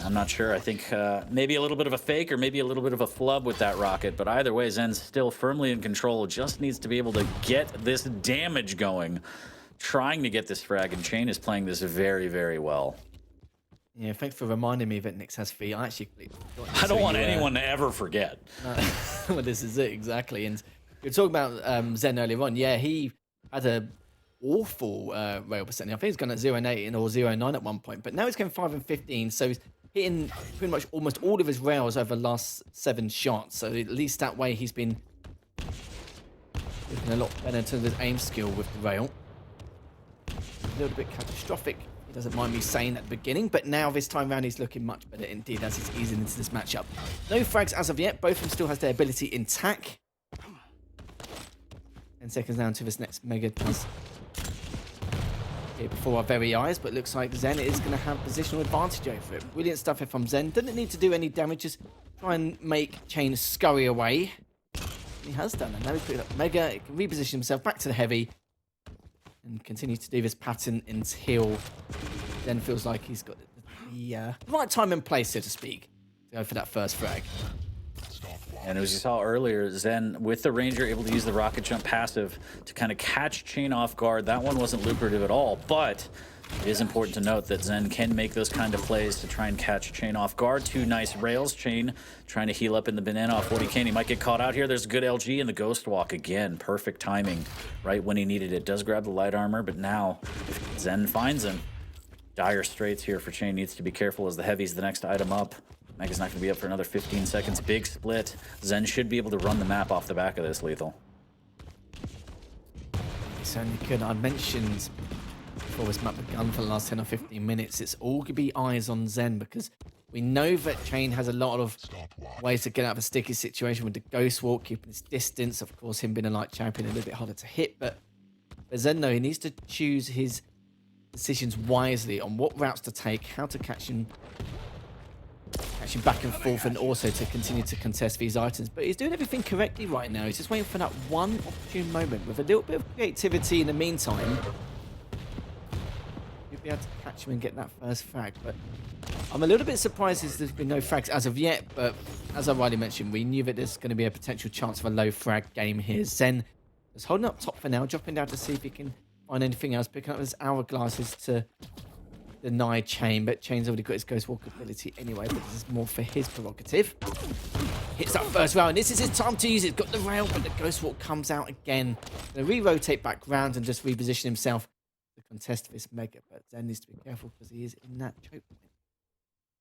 I'm not sure. I think maybe a little bit of a fake or maybe a little bit of a flub with that rocket. But either way, ZenAku's still firmly in control. Just needs to be able to get this damage going. Trying to get this frag, and cha1n is playing this very, very well. Yeah, thanks for reminding me that Nyx has feet. I don't want anyone to ever forget. Well, this is it, exactly. And we were talking about ZenAku earlier on. Yeah, he had a awful rail percentage. I think he's gone at 0-8 or 0-9 at one point. But now he's going 5 and 15. So he's hitting pretty much almost all of his rails over the last 7 shots. So at least that way he's been looking a lot better in terms of his aim skill with the rail. A little bit catastrophic. He doesn't mind me saying at the beginning, but now this time around he's looking much better indeed as he's easing into this matchup. No frags as of yet. Both of them still has their ability intact. 10 seconds now until this next Mega does here before our very eyes, but looks like ZenAku is going to have positional advantage over it. Brilliant stuff here from ZenAku. Doesn't need to do any damage, just try and make cha1n scurry away. He has done, and now he's picked up Mega. He can reposition himself back to the heavy and continue to do this pattern until then feels like he's got the right time and place, so to speak, to go for that first frag. And as you saw earlier, Zen, with the Ranger, able to use the rocket jump passive to kind of catch cha1n off guard. That one wasn't lucrative at all, but it is important to note that Zen can make those kind of plays to try and catch cha1n off guard. Two nice rails. cha1n trying to heal up in the banana off what he can. He might get caught out here. There's a good LG and the Ghost Walk again. Perfect timing right when he needed it. Does grab the light armor, but now Zen finds him. Dire straits here for cha1n. Needs to be careful as the heavy's the next item up. Mega's not going to be up for another 15 seconds. Big split. Zen should be able to run the map off the back of this, Lethal. He certainly could. I mentioned before this map begun for the last 10 or 15 minutes, it's all going to be eyes on Zen because we know that cha1n has a lot of ways to get out of a sticky situation with the Ghost Walk, keeping his distance. Of course, him being a light champion, a little bit harder to hit. But Zen, though, he needs to choose his decisions wisely on what routes to take, how to catch him back and forth, and also to continue to contest these items. But he's doing everything correctly right now. He's just waiting for that one opportune moment. With a little bit of creativity in the meantime, you'll be able to catch him and get that first frag. But I'm a little bit surprised there's been no frags as of yet. But as I already mentioned, we knew that there's going to be a potential chance of a low frag game here. Zen is holding up top for now, dropping down to see if he can find anything else, picking up his hourglasses to deny cha1n, but cha1n's already got his Ghost Walk ability anyway, but this is more for his prerogative. Hits that first rail, and this is his time to use it. Got the rail, but the Ghost Walk comes out again. Gonna re-rotate back round and just reposition himself to contest this Mega, but Zen needs to be careful because he is in that choke point.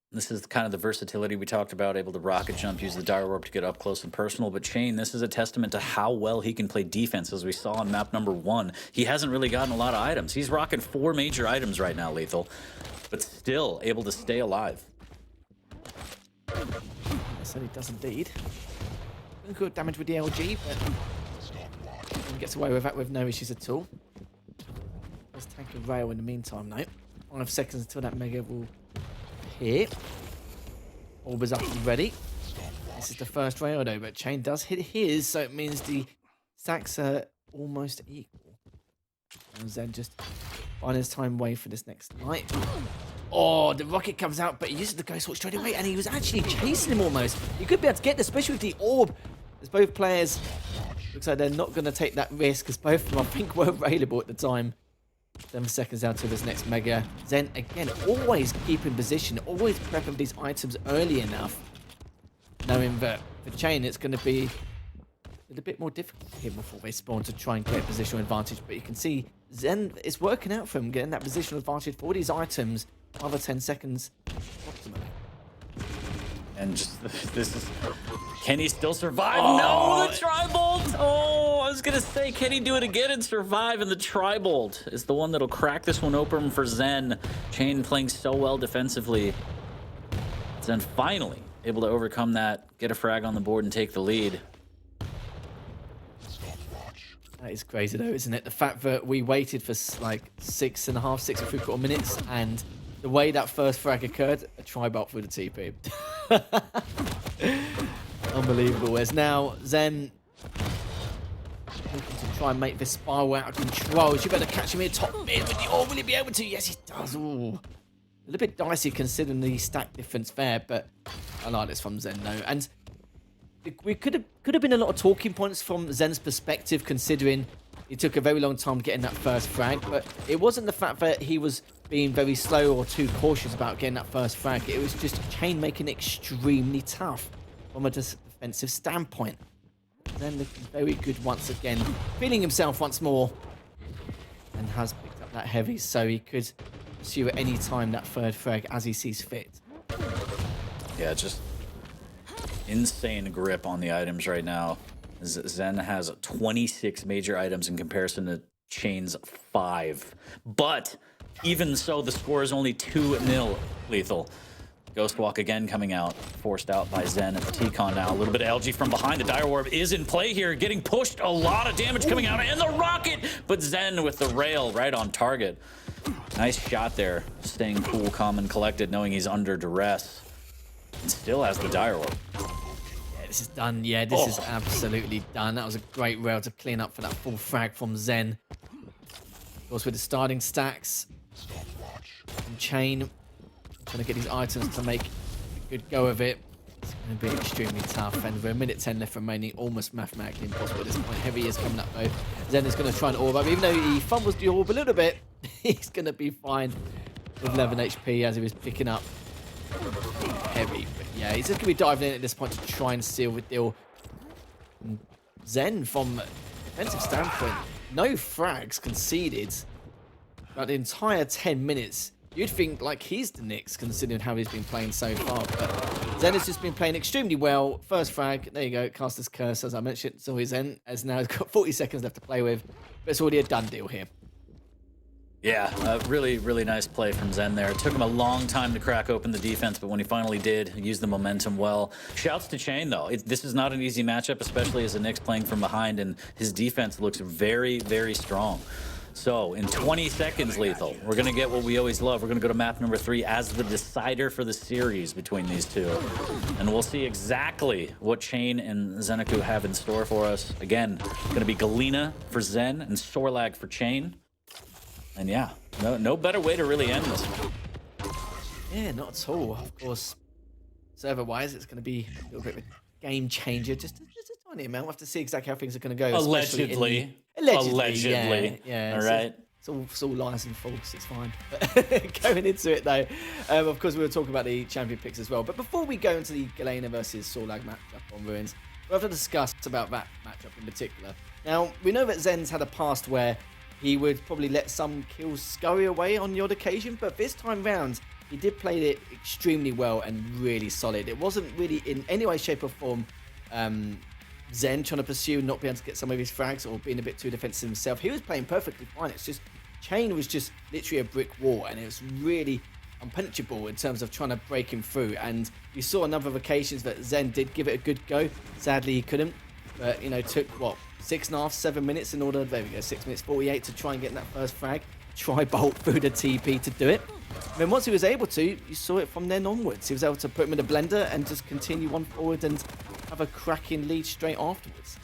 This is kind of the versatility we talked about, able to rocket jump, use the Dire Orb to get up close and personal. But cha1n, this is a testament to how well he can play defense, as we saw on map number 1. He hasn't really gotten a lot of items. He's rocking 4 major items right now, Lethal, but still able to stay alive. I said he does indeed. Good damage with the LG, but he gets away with that with no issues at all. Let's take a rail in the meantime, though. 5 seconds until that Mega will hit. Orb is up and ready. This is the first rail though, but cha1n does hit his, so it means the stacks are almost equal. And Zen just finding his time away for this next night. Oh, the rocket comes out, but he uses the Ghost Walk straight away, and he was actually chasing him almost. He could be able to get this, especially with the orb. As both players, looks like they're not going to take that risk, because both of them, I think, were available at the time. 7 seconds down to this next Mega. Zen, again, always keeping position, always prepping these items early enough, knowing that for cha1n, it's going to be a little bit more difficult for him before they spawn to try and get positional advantage. But you can see Zen is working out for him, getting that positional advantage for all these items, another 10 seconds optimally. And just, this is... Can he still survive? Oh. No, the Tri-Bolt! Oh, I was going to say, can he do it again and survive? And the Tri-Bolt is the one that'll crack this one open for Zen. cha1n playing so well defensively. Zen finally able to overcome that, get a frag on the board, and take the lead. That is crazy, though, isn't it? The fact that we waited for like 6 and 3/4 minutes, and the way that first frag occurred, a Tri-Bolt through the TP. Unbelievable. Whereas now Zen looking to try and make this spiral out of control. You better catch him here top mid. Will he be able to? Yes, he does. Ooh. A little bit dicey considering the stack difference there, but I like this from Zen though. And we could have been a lot of talking points from Zen's perspective, considering he took a very long time getting that first frag. But it wasn't the fact that he was being very slow or too cautious about getting that first frag. It was just cha1n making it extremely tough from a defensive standpoint. Then looking very good once again, feeling himself once more, and has picked up that heavy, so he could pursue at any time that third frag as he sees fit. Yeah, just insane grip on the items right now. Zen has 26 major items in comparison to cha1n's 5. But even so, the score is only 2-0, Lethal. Ghost Walk again coming out, forced out by Zen at the T-Con now. A little bit of LG from behind. The Dire Orb is in play here, getting pushed. A lot of damage coming out, and the rocket! But Zen with the rail right on target. Nice shot there, staying cool, calm, and collected, knowing he's under duress. And still has the Dire Orb. This This is done. Yeah, this is absolutely done. That was a great rail to clean up for that full frag from Zen. Of course, with the starting stacks from cha1n, trying to get these items to make a good go of it. It's going to be extremely tough. And with a minute 10 left remaining, almost mathematically impossible at this point. Heavy is coming up though. Zen is going to try and orb up. Even though he fumbles the orb a little bit, he's going to be fine with 11 HP as he was picking up Heavy. But yeah, he's just going to be diving in at this point to try and seal the deal. And Zen, from a defensive standpoint, no frags conceded throughout the entire 10 minutes. You'd think like he's the Knicks considering how he's been playing so far, but Zen has just been playing extremely well. First frag, there you go, Caster's Curse, as I mentioned. It's always Zen, as now he's got 40 seconds left to play with, but it's already a done deal here. Yeah, really, really nice play from Zen there. It took him a long time to crack open the defense, but when he finally did, he used the momentum well. Shouts to cha1n, though. This is not an easy matchup, especially as the Knicks playing from behind, and his defense looks very, very strong. So, in 20 seconds, Lethal, we're going to get what we always love. We're going to go to map number 3 as the decider for the series between these two. And we'll see exactly what cha1n and ZenAku have in store for us. Again, going to be Galena for Zen and Sorlag for cha1n. And yeah, no better way to really end this one. Yeah, not at all. Of course, server-wise, it's going to be a little bit of a game changer. Just a tiny amount. We'll have to see exactly how things are going to go. Allegedly. Yeah. All right. It's all lies and false. It's fine. But going into it, though, of course, we were talking about the champion picks as well. But before we go into the Galena versus Sorlag matchup on Ruins, we'll have to discuss about that matchup in particular. Now, we know that Zen's had a past where he would probably let some kills scurry away on the odd occasion, but this time round, he did play it extremely well and really solid. It wasn't really in any way, shape or form Zen trying to pursue and not be able to get some of his frags or being a bit too defensive himself. He was playing perfectly fine. It's just cha1n was just literally a brick wall, and it was really unpenetrable in terms of trying to break him through. And you saw a number of occasions that Zen did give it a good go. Sadly, he couldn't. But, you know, took, what, 6.5, 7 minutes in order, there we go, 6 minutes 48 to try and get that first frag. Try bolt through the TP to do it. And then once he was able to, you saw it from then onwards. He was able to put him in the blender and just continue on forward and have a cracking lead straight afterwards.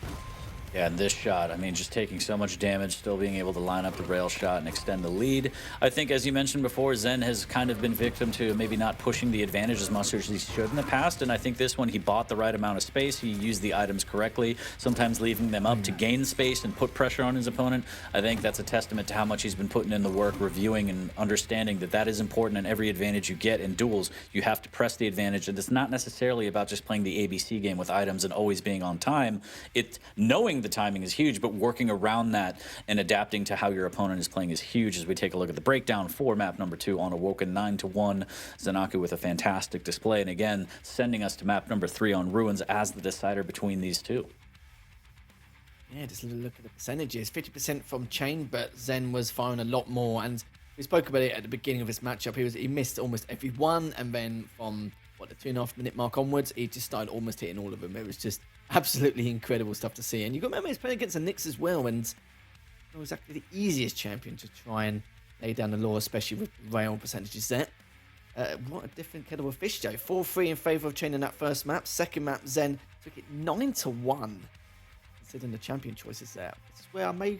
Yeah, and this shot, I mean, just taking so much damage, still being able to line up the rail shot and extend the lead. I think, as you mentioned before, Zen has kind of been victim to maybe not pushing the advantage as much as he should in the past, and I think this one, he bought the right amount of space, he used the items correctly, sometimes leaving them up to gain space and put pressure on his opponent. I think that's a testament to how much he's been putting in the work, reviewing and understanding that that is important, and every advantage you get in duels, you have to press the advantage, and it's not necessarily about just playing the ABC game with items and always being on time. It's knowing the timing is huge, but working around that and adapting to how your opponent is playing is huge. As we take a look at the breakdown for map number 2 on Awoken, 9-1. ZenAku with a fantastic display, and again, sending us to map number 3 on Ruins as the decider between these two. Yeah, just a little look at the percentages. 50% from cha1n, but Zen was firing a lot more, and we spoke about it at the beginning of this matchup. He missed almost every one, and then from the 2.5 minute mark onwards, he just started almost hitting all of them. It was just absolutely incredible stuff to see. And you got to remember, he's playing against the Knicks as well, and not exactly the easiest champion to try and lay down the law, especially with rail percentages there. What a different kettle of fish, Joe. 4-3 in favour of cha1n in that first map. Second map, Zen took it 9-1, considering the champion choices there. This is where I may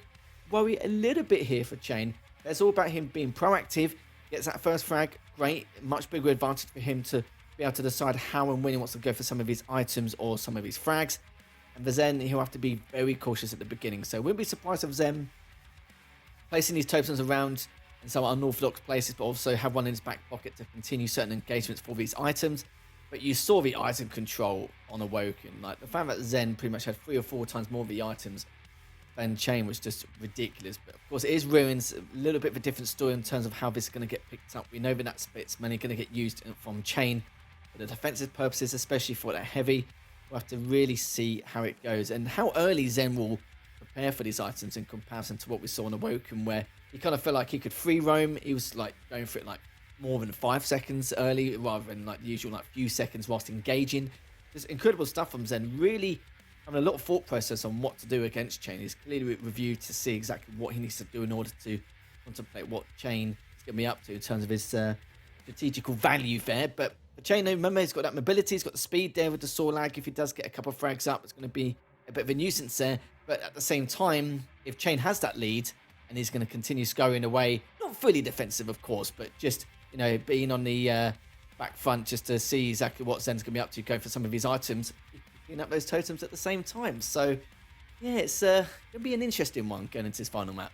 worry a little bit here for cha1n. It's all about him being proactive. Gets that first frag, great. Much bigger advantage for him to be able to decide how and when he wants to go for some of his items or some of his frags. And for Zen, he'll have to be very cautious at the beginning. So wouldn't be surprised if Zen placing these tokens around in some unorthodox places, but also have one in his back pocket to continue certain engagements for these items. But you saw the item control on Awoken. Like, the fact that Zen pretty much had 3 or 4 times more of the items than cha1n was just ridiculous. But of course, it is Ruins, a little bit of a different story in terms of how this is going to get picked up. We know that split's mainly going to get used from cha1n for the defensive purposes, especially for that heavy. We'll have to really see how it goes and how early Zen will prepare for these items in comparison to what we saw on Awoken, where he kind of felt like he could free roam. He was like going for it like more than 5 seconds early rather than like the usual like few seconds whilst engaging. Just incredible stuff from Zen. Really having a lot of thought process on what to do against cha1n. He's clearly reviewed to see exactly what he needs to do in order to contemplate what cha1n is going to be up to in terms of his strategical value there. But cha1n, remember, he's got that mobility, he's got the speed there with the Sorlag. If he does get a couple of frags up, it's going to be a bit of a nuisance there. But at the same time, if cha1n has that lead and he's going to continue scurrying away, not fully defensive, of course, but just, you know, being on the back front just to see exactly what Zen's going to be up to, go for some of his items, picking up those totems at the same time. So, yeah, it's going to be an interesting one going into this final map.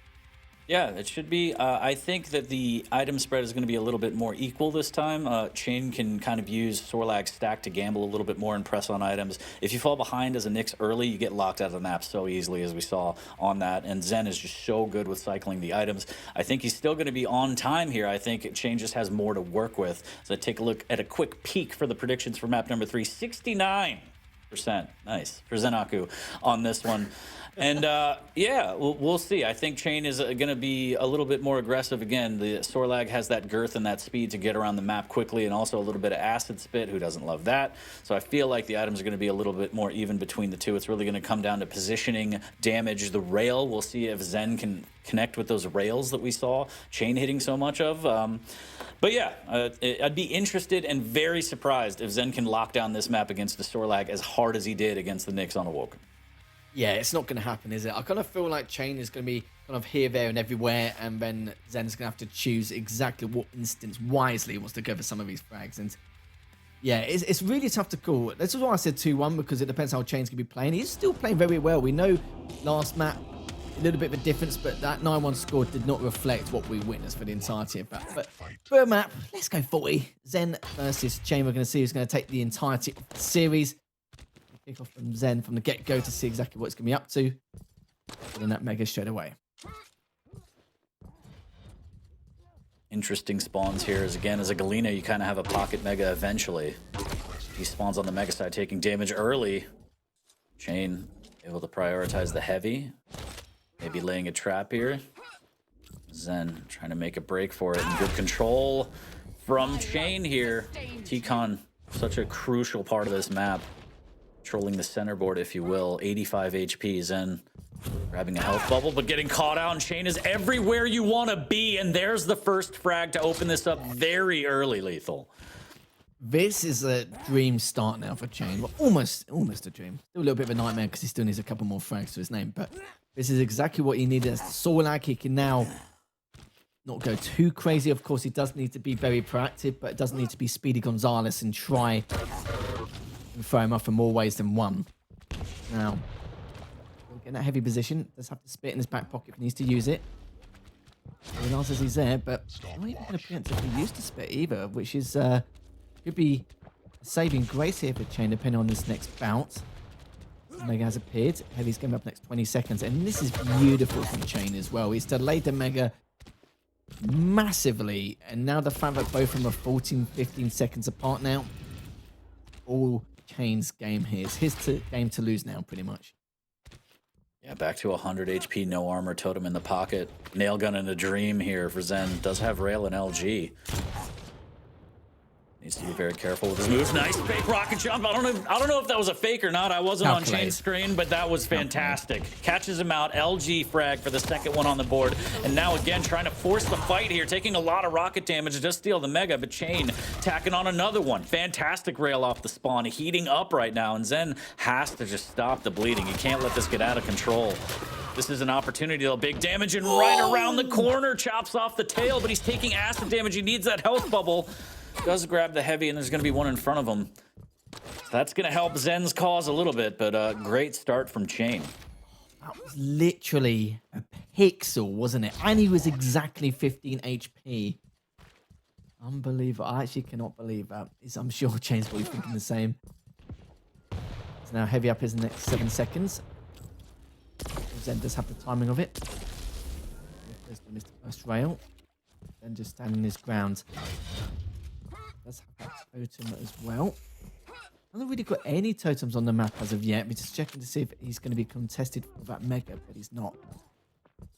Yeah, it should be. I think that the item spread is going to be a little bit more equal this time. cha1n can kind of use Sorlag's stack to gamble a little bit more and press on items. If you fall behind as a Nyx early, you get locked out of the map so easily, as we saw on that. And Zen is just so good with cycling the items. I think he's still going to be on time here. I think cha1n just has more to work with. So take a look at a quick peek for the predictions for map number 3. 69%. Nice for ZenAku on this one. And yeah, we'll see. I think cha1n is going to be a little bit more aggressive. Again, the Sorlag has that girth and that speed to get around the map quickly, and also a little bit of acid spit. Who doesn't love that? So I feel like the items are going to be a little bit more even between the two. It's really going to come down to positioning, damage, the rail. We'll see if Zen can connect with those rails that we saw cha1n hitting so much of. But yeah, I'd be interested and very surprised if Zen can lock down this map against the Sorlag as hard as he did against the Nyx on Awoken. Yeah, it's not going to happen, is it? I kind of feel like cha1n is going to be kind of here, there, and everywhere, and then Zen's going to have to choose exactly what instance wisely he wants to go for some of these frags. And yeah, it's really tough to call. This is why I said 2-1, because it depends how cha1n's going to be playing. He's still playing very well. We know last map, a little bit of a difference, but that 9-1 score did not reflect what we witnessed for the entirety of that. But for a map, let's go 40. Zen versus cha1n. We're going to see who's going to take the entirety of the series. Kick off from Zen from the get-go to see exactly what it's going to be up to. Putting that mega straight away. Interesting spawns here. As again, as a Galena, you kind of have a pocket mega eventually. He spawns on the mega side, taking damage early. cha1n able to prioritize the heavy. Maybe laying a trap here. Zen trying to make a break for it. And good control from cha1n here. T-Con, such a crucial part of this map. Controlling the center board, if you will. 85 HP. Zen grabbing a health bubble, but getting caught out. And cha1n is everywhere you want to be. And there's the first frag to open this up very early, Lethal. This is a dream start now for cha1n. Well, almost a dream. Still a little bit of a nightmare because he still needs a couple more frags to his name. But this is exactly what he needed. As the Sorlag, he can now not go too crazy. Of course, he does need to be very proactive, but it doesn't need to be Speedy Gonzalez and try and throw him off in more ways than one. Now, we'll get in that heavy position. Does have to spit in his back pocket if he needs to use it. He realizes he's there, but not even going to preemptively use the spit either, which is could be a saving grace here for cha1n, depending on this next bout. Mega has appeared. Heavy's coming up next 20 seconds, and this is beautiful from cha1n as well. He's delayed the mega massively, and now the fact that both of them are 14, 15 seconds apart now, all cha1n's game here. It's his game to lose now, pretty much. Yeah, back to 100 HP, no armor, totem in the pocket. Nail gun in a dream here for Zen. Does have rail and LG. Needs to be very careful with his moves. Nice fake rocket jump. I don't know if that was a fake or not. I wasn't on cha1n's screen, but that was fantastic. Catches him out. LG frag for the second one on the board. And now again trying to force the fight here, taking a lot of rocket damage to just steal the mega, but cha1n tacking on another one. Fantastic rail off the spawn, heating up right now, and Zen has to just stop the bleeding. You can't let this get out of control. This is an opportunity to big damage, and right around the corner chops off the tail, but he's taking acid damage. He needs that health bubble. Does grab the heavy, and there's going to be one in front of him. That's going to help Zen's cause a little bit, but great start from cha1n. That was literally a pixel, wasn't it? And he was exactly 15 HP. Unbelievable. I actually cannot believe that. I'm sure cha1n's probably thinking the same. So now heavy up his next 7 seconds. Zen does have the timing of it. There's the missed first rail. Then just standing his ground. Does have that totem as well. I haven't really got any totems on the map as of yet. We're just checking to see if he's going to be contested for that mega, but he's not.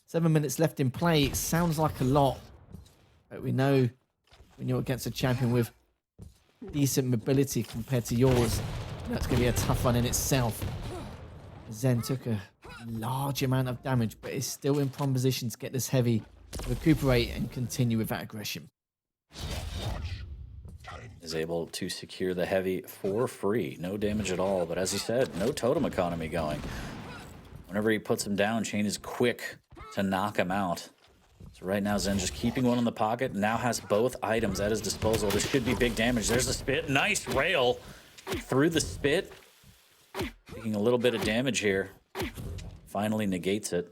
7 minutes left in play. It sounds like a lot, but we know when you're against a champion with decent mobility compared to yours, that's going to be a tough one in itself. Zen took a large amount of damage, but is still in prime position to get this heavy, recuperate, and continue with that aggression. is able to secure the heavy for free. No damage at all, but as he said, no totem economy going. Whenever he puts him down, cha1n is quick to knock him out. So right now, Zen just keeping one in the pocket, now has both items at his disposal. This should be big damage. There's the spit. Nice rail through the spit. Taking a little bit of damage here. Finally negates it.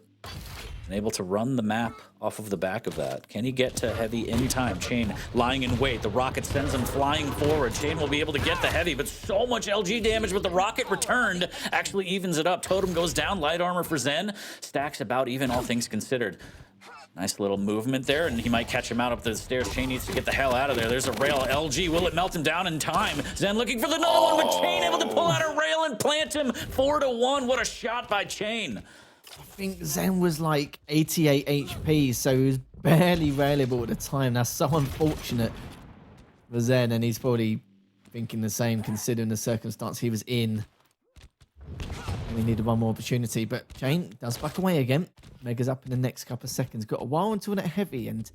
And able to run the map off of the back of that. Can he get to heavy in time? cha1n lying in wait. The rocket sends him flying forward. cha1n will be able to get the heavy, but so much LG damage, but the rocket returned actually evens it up. Totem goes down. Light armor for Zen. Stacks about even, all things considered. Nice little movement there, and he might catch him out up the stairs. cha1n needs to get the hell out of there. There's a rail. LG, will it melt him down in time? Zen looking for the another one, but cha1n able to pull out a rail and plant him 4-1. What a shot by cha1n. I think Zen was like 88 HP, so he was barely railable at the time. That's so unfortunate for Zen, and he's probably thinking the same considering the circumstance he was in. And he needed one more opportunity, but cha1n does back away again. Mega's up in the next couple of seconds. Got a while until that heavy, and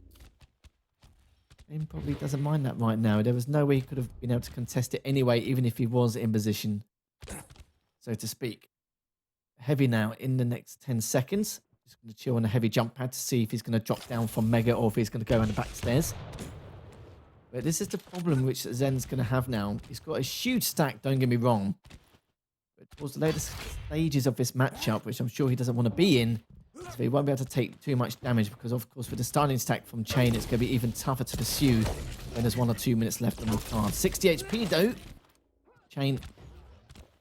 cha1n probably doesn't mind that right now. There was no way he could have been able to contest it anyway, even if he was in position, so to speak. Heavy now in the next 10 seconds. Just going to chill on the heavy jump pad to see if he's going to drop down from Mega or if he's going to go on the back stairs. But this is the problem which Zen's going to have now. He's got a huge stack, don't get me wrong. But towards the later stages of this matchup, which I'm sure he doesn't want to be in, so he won't be able to take too much damage because, of course, with the starting stack from cha1n, it's going to be even tougher to pursue when there's 1 or 2 minutes left on the card. 60 HP, though. cha1n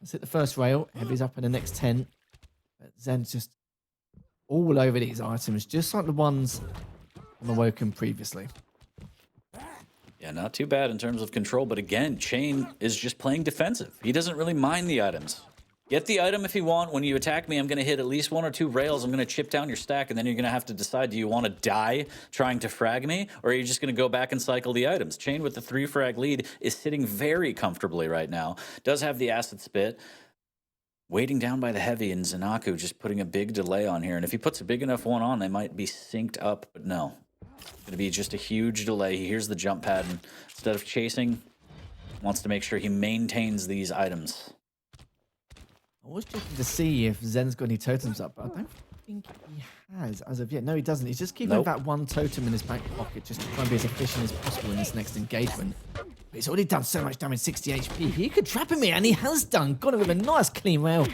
has hit the first rail. Heavy's up in the next 10. Zen's just all over these items, just like the ones on the Woken previously. Yeah, not too bad in terms of control, but again, cha1n is just playing defensive. He doesn't really mind the items. Get the item if you want. When you attack me, I'm going to hit at least 1 or 2 rails. I'm going to chip down your stack, and then you're going to have to decide, do you want to die trying to frag me, or are you just going to go back and cycle the items? cha1n with the 3 frag lead is sitting very comfortably right now. Does have the acid spit. Waiting down by the heavy, and ZenAku just putting a big delay on here. And if he puts a big enough one on, they might be synced up, but no. It's going to be just a huge delay. He hears the jump pad, and instead of chasing, wants to make sure he maintains these items. I was checking to see if Zen's got any totems up, but I don't think he has as of yet. No, he doesn't. He's just keeping that 1 totem in his back pocket just to try and be as efficient as possible in this next engagement. But he's already done so much damage, 60 HP. He could trap him here, and he has done. Got it with a nice clean rail.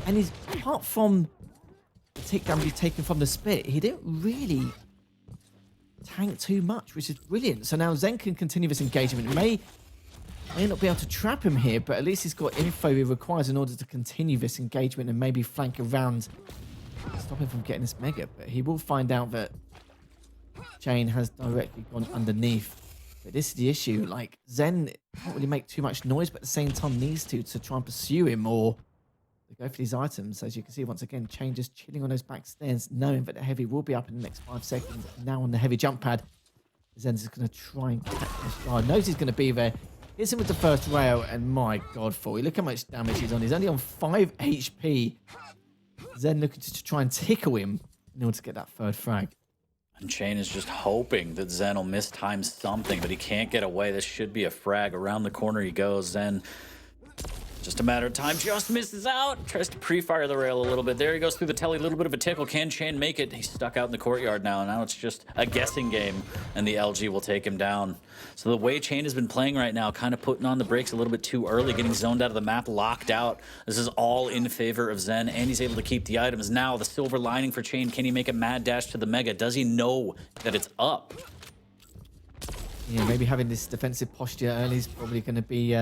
And he's, apart from the tick damage he's taken from the spit, he didn't really tank too much, which is brilliant. So now Zen can continue this engagement. May not be able to trap him here, but at least he's got info he requires in order to continue this engagement and maybe flank around, stop him from getting this mega. But he will find out that cha1n has directly gone underneath. But this is the issue. Like, Zen can't really make too much noise, but at the same time needs to try and pursue him or to go for these items. As you can see, once again, cha1n just chilling on those back stairs, knowing that the heavy will be up in the next 5 seconds. Now on the heavy jump pad, Zen's just going to try and catch this guy. Knows he's going to be there. Hits him with the first rail, and my God, 40. Look how much damage he's on. He's only on 5 HP. Zen looking to try and tickle him in order to get that 3rd frag. And cha1n is just hoping that Zen will mistime something, but he can't get away. This should be a frag. Around the corner he goes. Zen, just a matter of time, just misses out. Tries to pre-fire the rail a little bit. There he goes through the telly. A little bit of a tickle. Can cha1n make it? He's stuck out in the courtyard now. Now it's just a guessing game, and the LG will take him down. So the way cha1n has been playing right now, kind of putting on the brakes a little bit too early, getting zoned out of the map, locked out. This is all in favor of Zen, and he's able to keep the items. Now the silver lining for cha1n. Can he make a mad dash to the mega? Does he know that it's up? Yeah, maybe having this defensive posture early is probably going to be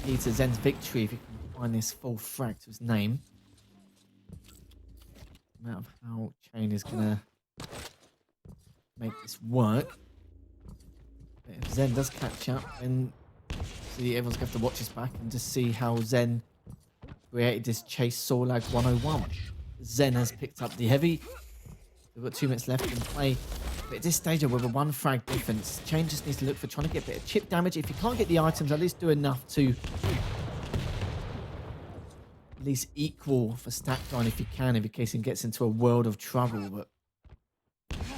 key to Zen's victory if he can find this full frag to his name. No matter how cha1n is going to make this work. But if Zen does catch up, then see, everyone's going to have to watch his back and just see how Zen created this chase Sorlag 101. Zen has picked up the heavy. We've got 2 minutes left in play. But at this stage, with a 1 frag difference, cha1n just needs to look for trying to get a bit of chip damage. If you can't get the items, at least do enough to at least equal for stack line if you can, in case he gets into a world of trouble. But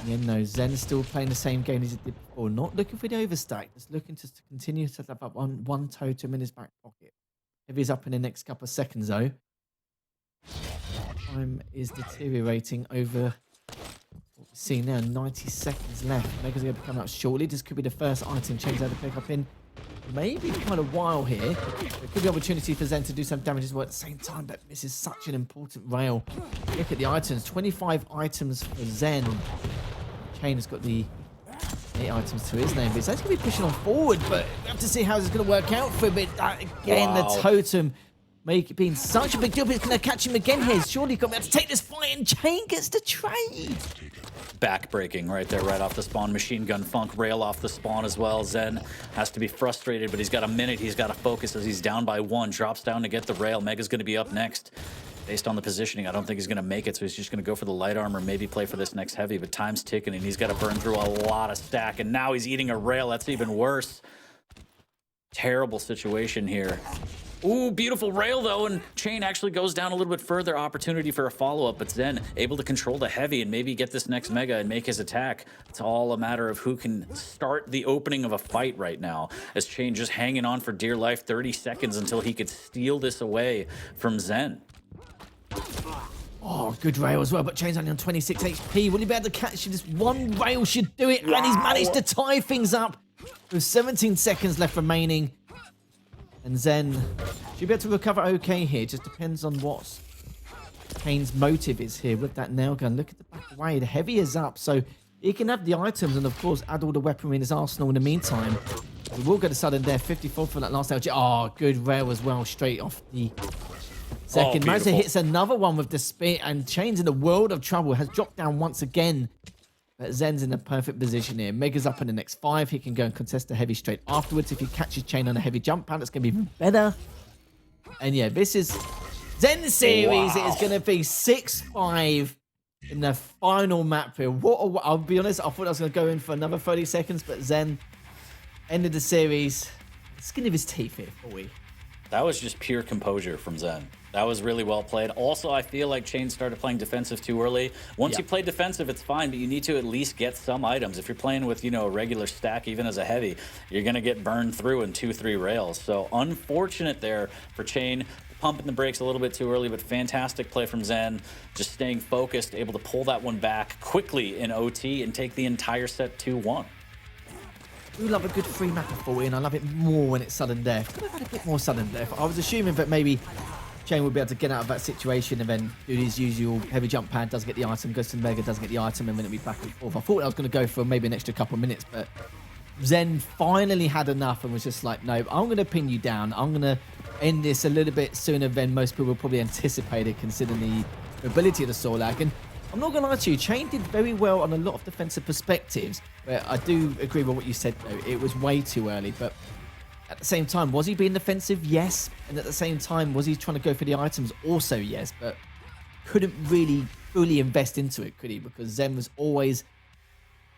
Yeah, no, Zen's still playing the same game as he did before. Not looking for the overstack, just looking to continue to set up one totem in his back pocket. If he's up in the next couple of seconds, though, time is deteriorating over what we see now. 90 seconds left. Mega's going to be coming up shortly. This could be the first item Chain's had to pick up in maybe quite a while here. There could be opportunity for Zen to do some damage as well at the same time, but this is such an important rail. Look at the items. 25 items for Zen. Chain has got the 8 items to his name, but he's actually going to be pushing on forward, but we have to see how this is going to work out for him. But again, the totem being such a big deal, but it's going to catch him again here. Surely he's going to be able to take this fight, and Chain gets the trade. Back-breaking right there, right off the spawn. Machine gun funk rail off the spawn as well. Zen has to be frustrated, but he's got a minute. He's got to focus as he's down by 1. Drops down to get the rail. Mega's going to be up next. Based on the positioning, I don't think he's going to make it, so he's just going to go for the light armor, maybe play for this next heavy, but time's ticking, and he's got to burn through a lot of stack, and now he's eating a rail. That's even worse. Terrible situation here. Ooh, beautiful rail, though, and Chain actually goes down a little bit further. Opportunity for a follow-up, but Zen able to control the heavy and maybe get this next Mega and make his attack. It's all a matter of who can start the opening of a fight right now, as Chain just hanging on for dear life. 30 seconds until he could steal this away from Zen. Oh, good rail as well, but Chain's only on 26 HP. Will he be able to catch this? One rail should do it, and he's managed to tie things up with 17 seconds left remaining. And Zen should be able to recover okay here. Just depends on what Chain's motive is here with that nail gun. Look at the back away. The heavy is up, so he can have the items and, of course, add all the weaponry in his arsenal in the meantime. We will get a sudden death. 54 for that last LG. Oh, good rail as well, straight off the second. Mazza hits another one with the spear, and Chain's in a world of trouble. Has dropped down once again. But Zen's in a perfect position here. Mega's up in the next 5. He can go and contest the heavy straight afterwards. If he catches Chain on a heavy jump pad, it's going to be even better. And yeah, this is Zen series. It is going to be 6-5 in the final map here. I'll be honest, I thought I was going to go in for another 30 seconds, but Zen ended the series. Skin of his teeth here for we. That was just pure composure from Zen. That was really well played. Also, I feel like Chain started playing defensive too early. Once you play defensive, it's fine, but you need to at least get some items. If you're playing with, you know, a regular stack, even as a heavy, you're going to get burned through in 2-3 rails. So unfortunate there for Chain. Pumping the brakes a little bit too early, but fantastic play from Zen. Just staying focused, able to pull that one back quickly in OT and take the entire set 2-1. We love a good free map of 40, and I love it more when it's sudden death. Could have had a bit more sudden death. I was assuming that maybe Chain would be able to get out of that situation and then do his usual heavy jump pad, doesn't get the item, goes to the Mega, doesn't get the item, and then it'll be back and forth. I thought I was going to go for maybe an extra couple of minutes, but Zen finally had enough and was just like, no, I'm going to pin you down. I'm going to end this a little bit sooner than most people probably anticipated, considering the ability of the Sorlag. And I'm not going to lie to you, Chain did very well on a lot of defensive perspectives, but I do agree with what you said, though. It was way too early, but at the same time, was he being defensive? Yes. And at the same time, was he trying to go for the items? Also, yes, but couldn't really fully invest into it, could he? Because Zen was always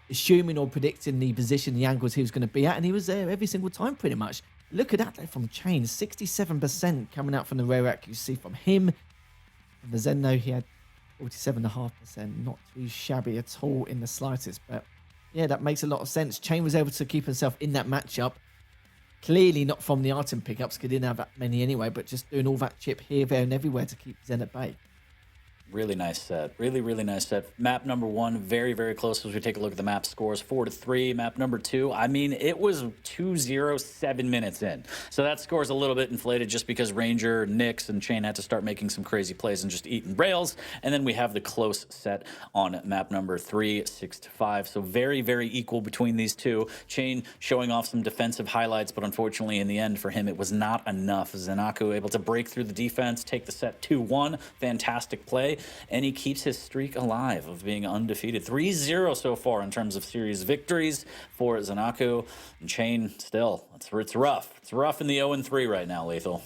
assuming or predicting the position, the angles he was going to be at, and he was there every single time, pretty much. Look at that though, from Chain, 67% coming out from the rare accuracy from him. And the Zen, though, he had 47.5%, not too shabby at all in the slightest. But yeah, that makes a lot of sense. Chain was able to keep himself in that matchup. Clearly not from the item pickups, because he didn't have that many anyway, but just doing all that chip here, there, and everywhere to keep Zen at bay. Really nice set. Really, really nice set. Map number 1, very, very close as we take a look at the map scores. 4-3. Map number 2, I mean, it was 2-0, 7 minutes in. So that score is a little bit inflated just because Ranger, Nyx, and Chain had to start making some crazy plays and just eating rails. And then we have the close set on map number 3, 6-5. So very, very equal between these two. Chain showing off some defensive highlights, but unfortunately in the end for him, it was not enough. ZenAku able to break through the defense, take the set 2-1. Fantastic play. And he keeps his streak alive of being undefeated. 3-0 so far in terms of series victories for ZenAku. And Chain still, it's rough. It's rough in the 0-3 right now, Lethal.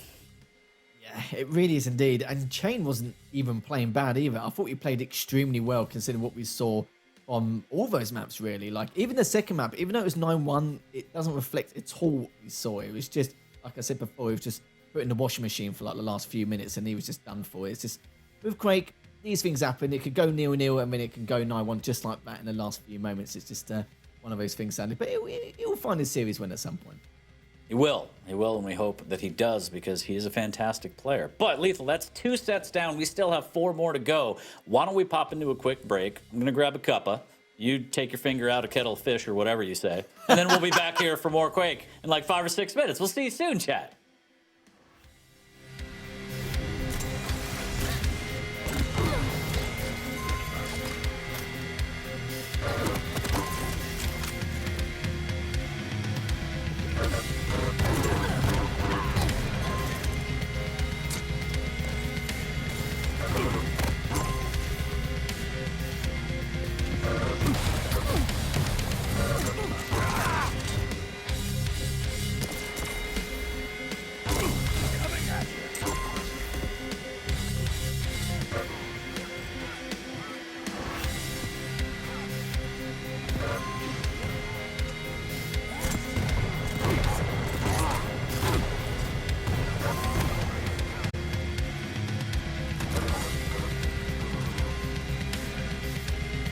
Yeah, it really is indeed. And Chain wasn't even playing bad either. I thought he played extremely well considering what we saw on all those maps, really. Like, even the second map, even though it was 9-1, it doesn't reflect at all what we saw. It was just, like I said before, he was just put in the washing machine for like the last few minutes and he was just done for. It's just, with Quake, these things happen. It could go 0-0 and then it can go 9-1 just like that in the last few moments. It's just one of those things, sadly. But he'll find his series win at some point. He will, and we hope that he does because he is a fantastic player. But, Lethal, that's 2 sets down. We still have 4 more to go. Why don't we pop into a quick break? I'm going to grab a cuppa. You take your finger out a kettle of fish or whatever you say. And then we'll be back here for more Quake in like 5 or 6 minutes. We'll see you soon, chat.